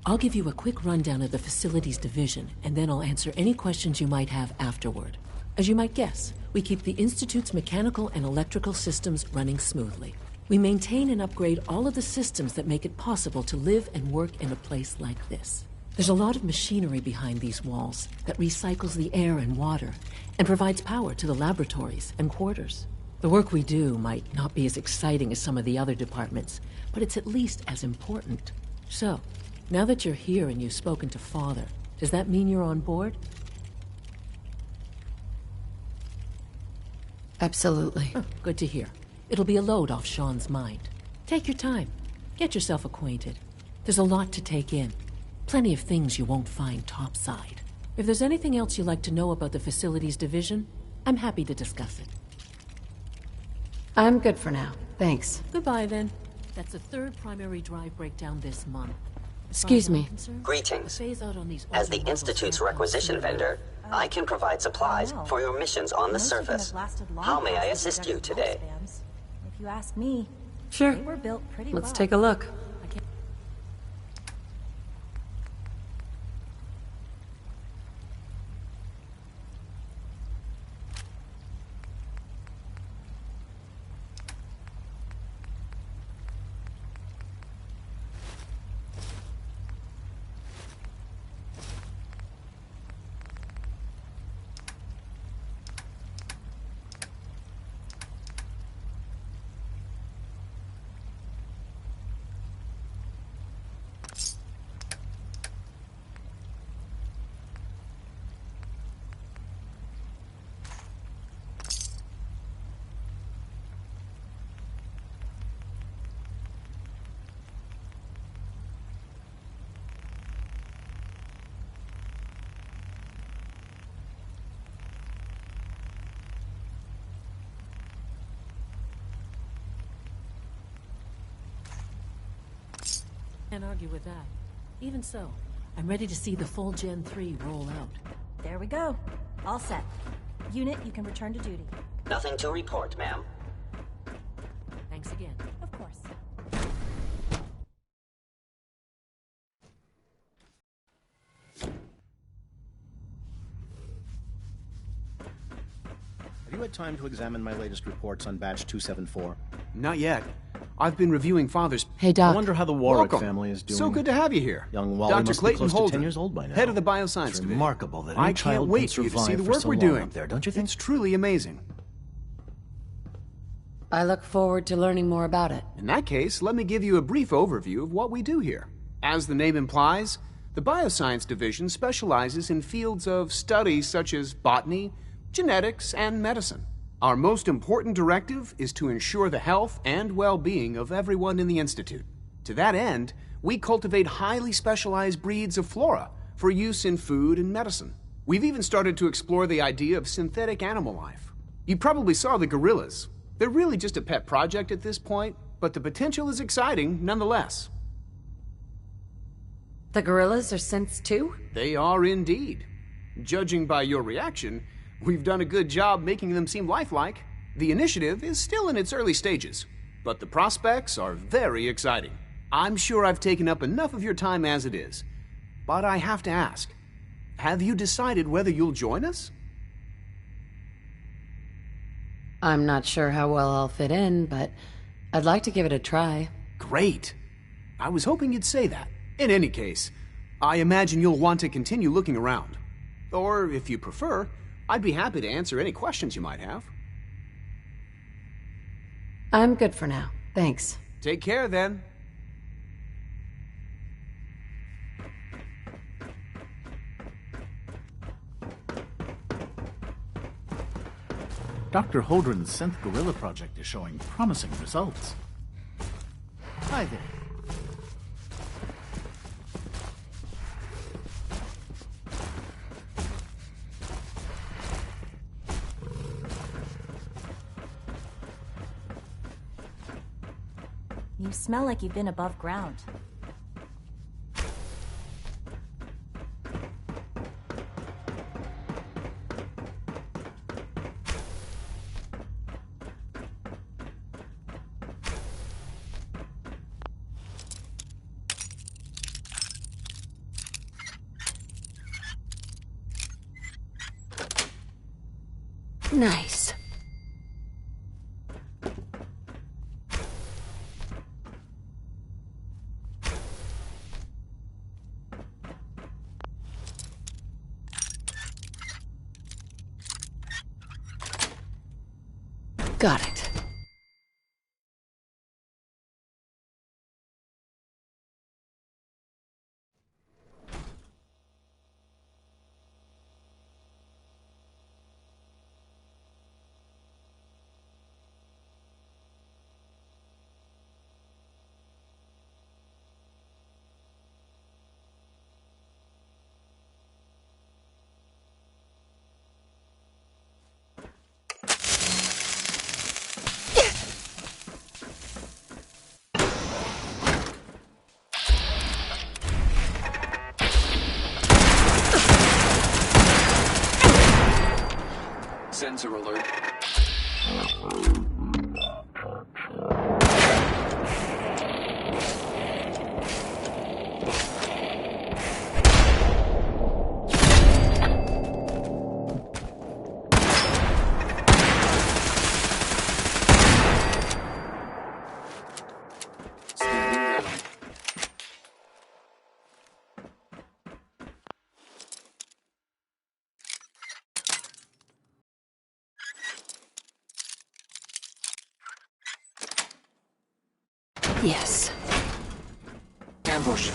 I'll give you a quick rundown of the Facilities Division, and then I'll answer any questions you might have afterward. As you might guess, we keep the Institute's mechanical and electrical systems running smoothly. We maintain and upgrade all of the systems that make it possible to live and work in a place like this. There's a lot of machinery behind these walls that recycles the air and water and provides power to the laboratories and quarters. The work we do might not be as exciting as some of the other departments, but it's at least as important. So, now that you're here and you've spoken to Father, does that mean you're on board? Absolutely. Oh, good to hear. It'll be a load off Sean's mind. Take your time. Get yourself acquainted. There's a lot to take in. Plenty of things you won't find topside. If there's anything else you'd like to know about the Facilities Division, I'm happy to discuss it. I'm good for now. Thanks. Goodbye, then. That's the third primary drive breakdown this month. Excuse me. Greetings. As the Institute's requisition vendor, I can provide supplies for your missions on the surface. How may I assist you today? If you ask me, Sure. they were built pretty Let's well. take a look. Can't argue with that. Even so, I'm ready to see the full Gen 3 roll out. There we go. All set. Unit, you can return to duty. Nothing to report, ma'am. Thanks again. Of course. Have you had time to examine my latest reports on Batch 274? Not yet. I've been reviewing Father's... Hey, Doc. I wonder how the Warwick Welcome. family is doing. So good to have you here. Young Wally Dr. must Clayton be close Holden, to 10 years old by now. head of the Bioscience It's Division. remarkable that I any can't child wait can for you to see survive the for work so we're long doing. up there, don't you think? It's truly amazing. I look forward to learning more about it. In that case, let me give you a brief overview of what we do here. As the name implies, the Bioscience Division specializes in fields of study such as botany, genetics, and medicine. Our most important directive is to ensure the health and well-being of everyone in the Institute. To that end, we cultivate highly specialized breeds of flora for use in food and medicine. We've even started to explore the idea of synthetic animal life. You probably saw the gorillas. They're really just a pet project at this point, but the potential is exciting nonetheless. The gorillas are synths too? They are indeed. Judging by your reaction, we've done a good job making them seem lifelike. The initiative is still in its early stages, but the prospects are very exciting. I'm sure I've taken up enough of your time as it is, but I have to ask, have you decided whether you'll join us? I'm not sure how well I'll fit in, but I'd like to give it a try. Great. I was hoping you'd say that. In any case, I imagine you'll want to continue looking around. Or, if you prefer, I'd be happy to answer any questions you might have. I'm good for now. Thanks. Take care, then. Dr. Holdren's synth gorilla project is showing promising results. Hi there. You smell like you've been above ground. Nice. Got it. Sensor alert. Yes. Ambush.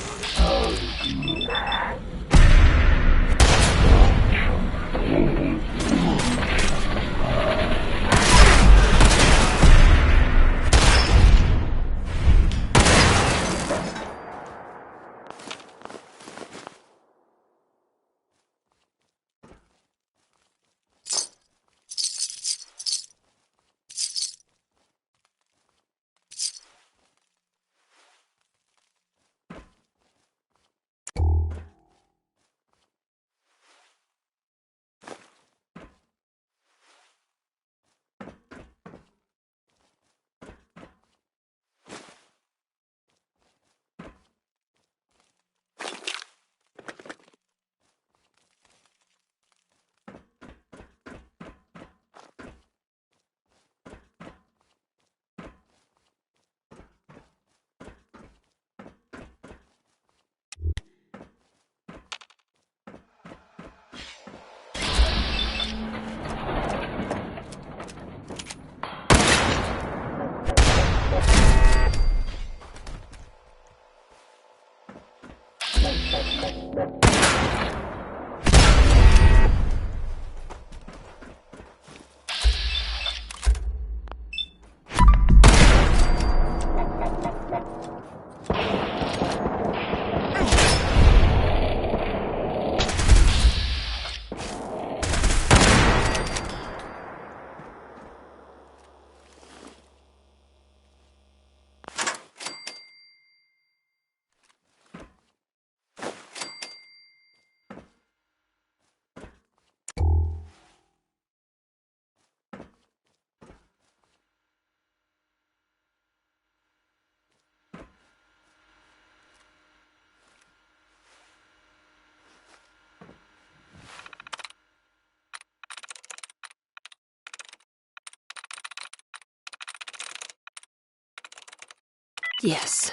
Yes.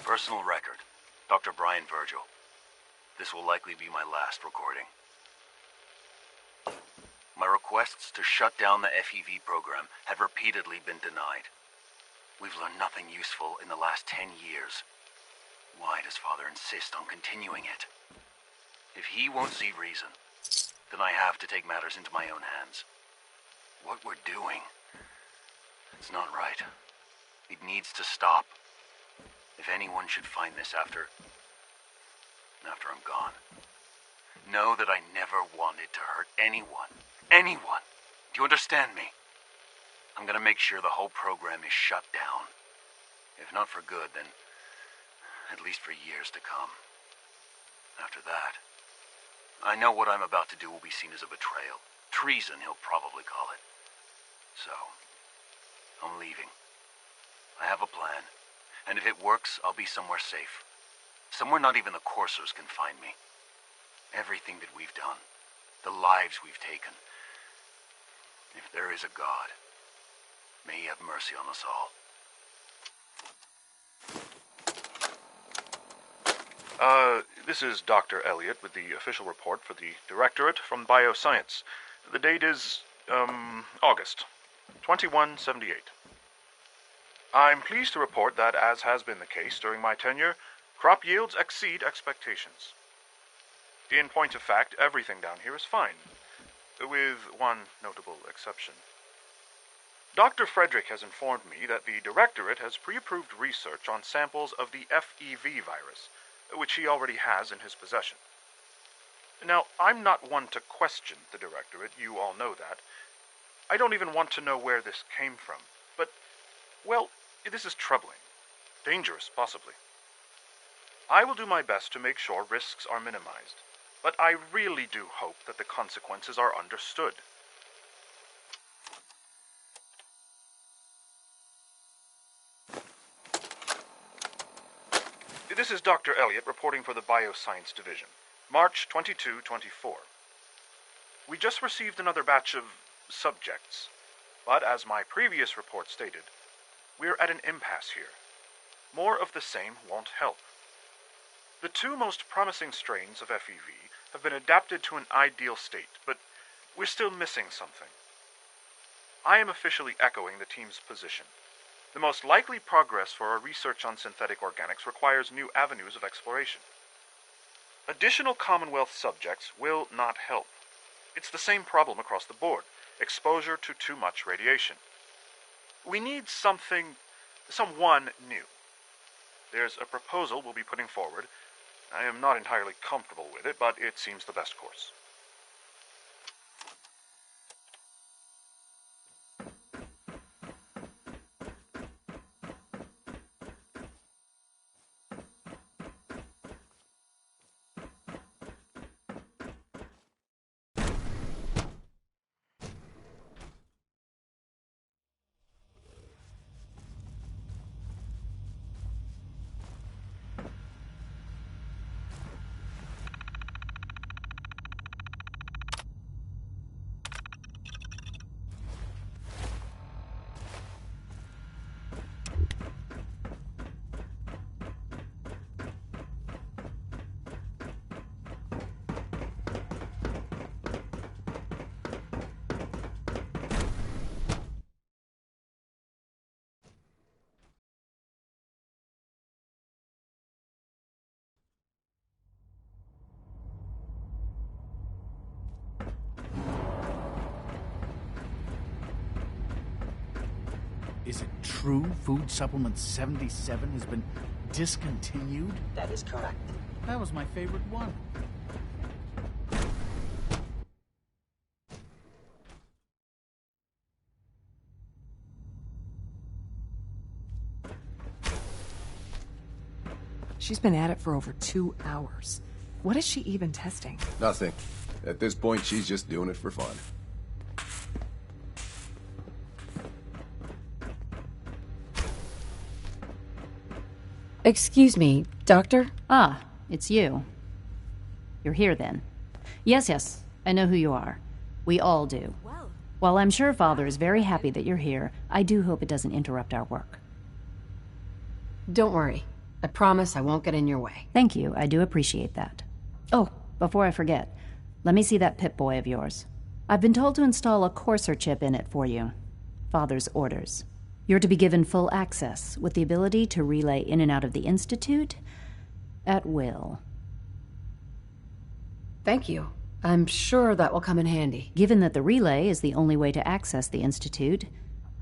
Personal record. Dr. Brian Virgil. This will likely be my last recording. My requests to shut down the FEV program have repeatedly been denied. We've learned nothing useful in the last 10 years. Why does Father insist on continuing it? If he won't see reason, then I have to take matters into my own hands. What we're doing, it's not right. It needs to stop. If anyone should find this after I'm gone, know that I never wanted to hurt anyone. Anyone! Do you understand me? I'm gonna make sure the whole program is shut down. If not for good, then at least for years to come. After that, I know what I'm about to do will be seen as a betrayal. Treason, he'll probably call it. So, I'm leaving. I have a plan, and if it works, I'll be somewhere safe. Somewhere not even the coursers can find me. Everything that we've done, the lives we've taken. If there is a God, may he have mercy on us all. This is Dr. Elliot with the official report for the Directorate from Bioscience. The date is, August 2178. I'm pleased to report that, as has been the case during my tenure, crop yields exceed expectations. In point of fact, everything down here is fine, with one notable exception. Dr. Frederick has informed me that the Directorate has pre-approved research on samples of the FEV virus, which he already has in his possession. Now, I'm not one to question the Directorate, you all know that. I don't even want to know where this came from, but, well, this is troubling. Dangerous, possibly. I will do my best to make sure risks are minimized, but I really do hope that the consequences are understood. This is Dr. Elliot reporting for the Bioscience Division, March 22-24. We just received another batch of subjects, but as my previous report stated, we're at an impasse here. More of the same won't help. The two most promising strains of FEV have been adapted to an ideal state, but we're still missing something. I am officially echoing the team's position. The most likely progress for our research on synthetic organics requires new avenues of exploration. Additional Commonwealth subjects will not help. It's the same problem across the board, exposure to too much radiation. We need someone new. There's a proposal we'll be putting forward. I am not entirely comfortable with it, but it seems the best course. Is it true Food Supplement 77 has been discontinued? That is correct. That was my favorite one. She's been at it for over 2 hours. What is she even testing? Nothing. At this point, she's just doing it for fun. Excuse me, Doctor? Ah, it's you. You're here then. Yes, I know who you are. We all do. While I'm sure Father is very happy that you're here, I do hope it doesn't interrupt our work. Don't worry. I promise I won't get in your way. Thank you, I do appreciate that. Oh, before I forget, let me see that Pip-Boy of yours. I've been told to install a courser chip in it for you. Father's orders. You're to be given full access, with the ability to relay in and out of the Institute at will. Thank you. I'm sure that will come in handy. Given that the relay is the only way to access the Institute,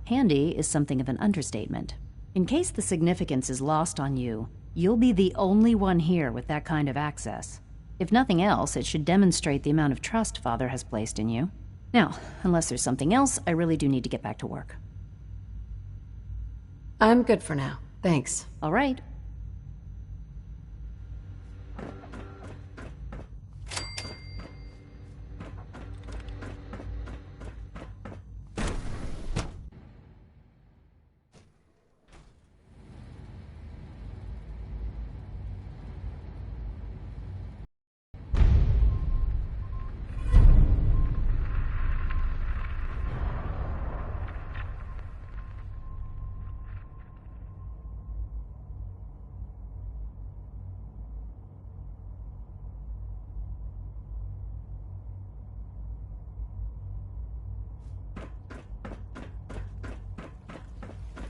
handy is something of an understatement. In case the significance is lost on you, you'll be the only one here with that kind of access. If nothing else, it should demonstrate the amount of trust Father has placed in you. Now, unless there's something else, I really do need to get back to work. I'm good for now. Thanks. All right.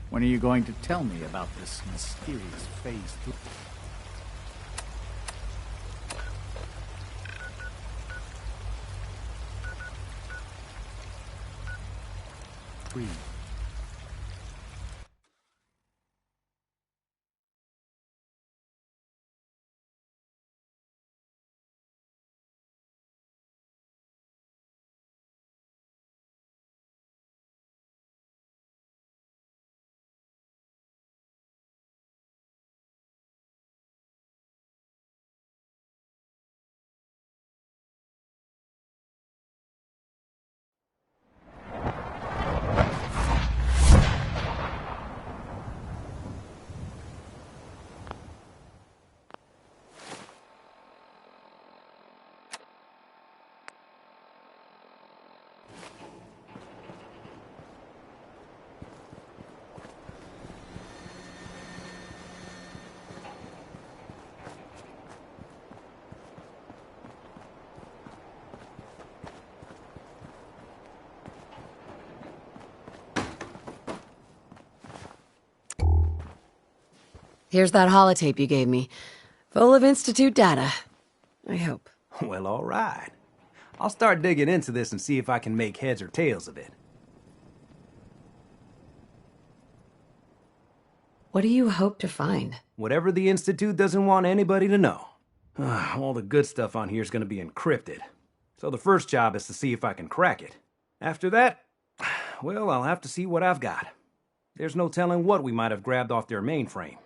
When are you going to tell me about this mysterious Phase 3? Here's that holotape you gave me. Full of Institute data. I hope. Well, all right. I'll start digging into this and see if I can make heads or tails of it. What do you hope to find? Whatever the Institute doesn't want anybody to know. All the good stuff on here is going to be encrypted. So the first job is to see if I can crack it. After that, well, I'll have to see what I've got. There's no telling what we might have grabbed off their mainframe.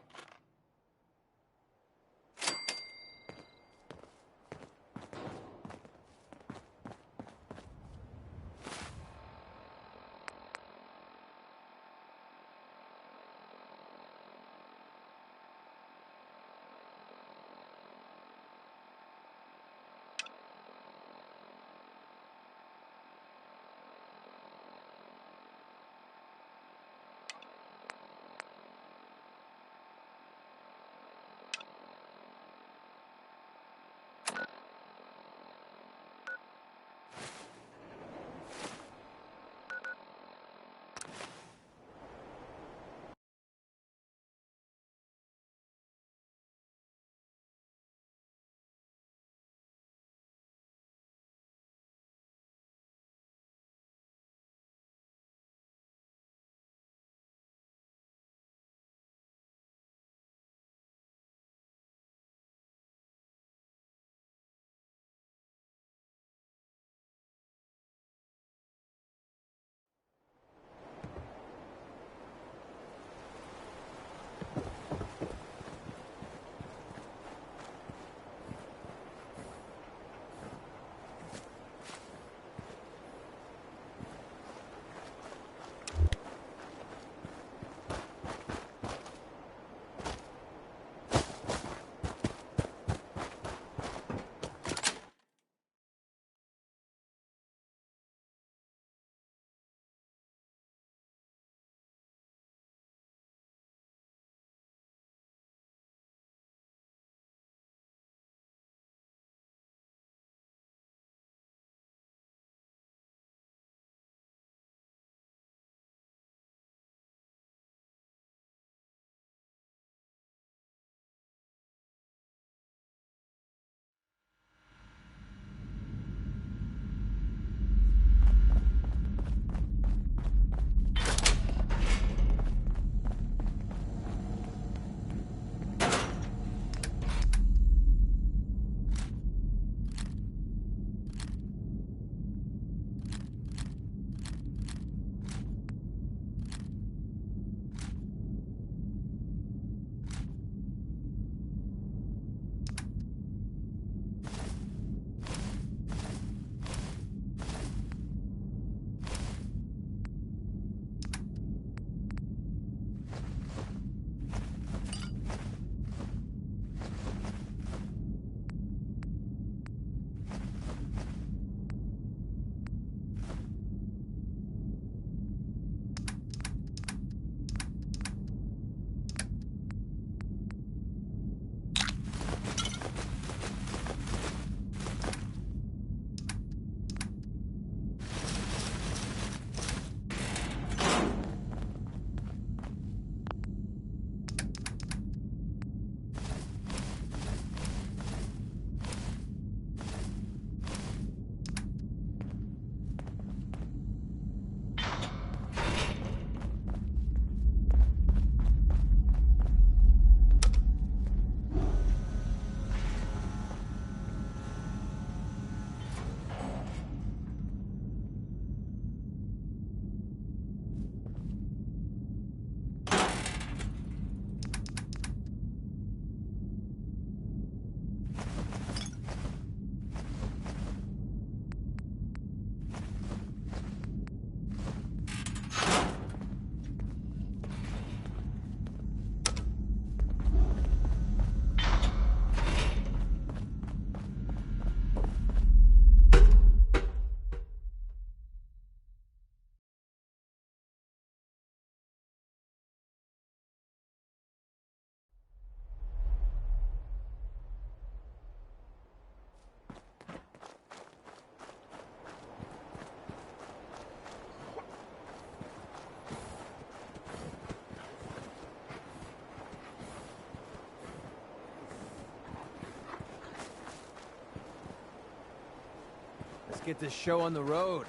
Let's get this show on the road.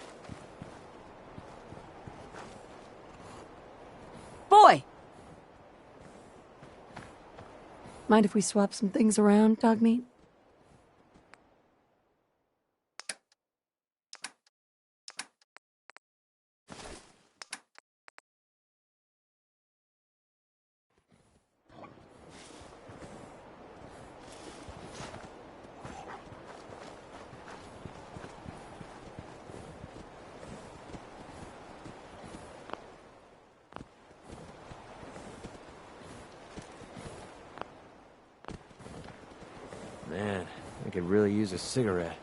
Boy! Mind if we swap some things around, Dogmeat? Man, I could really use a cigarette.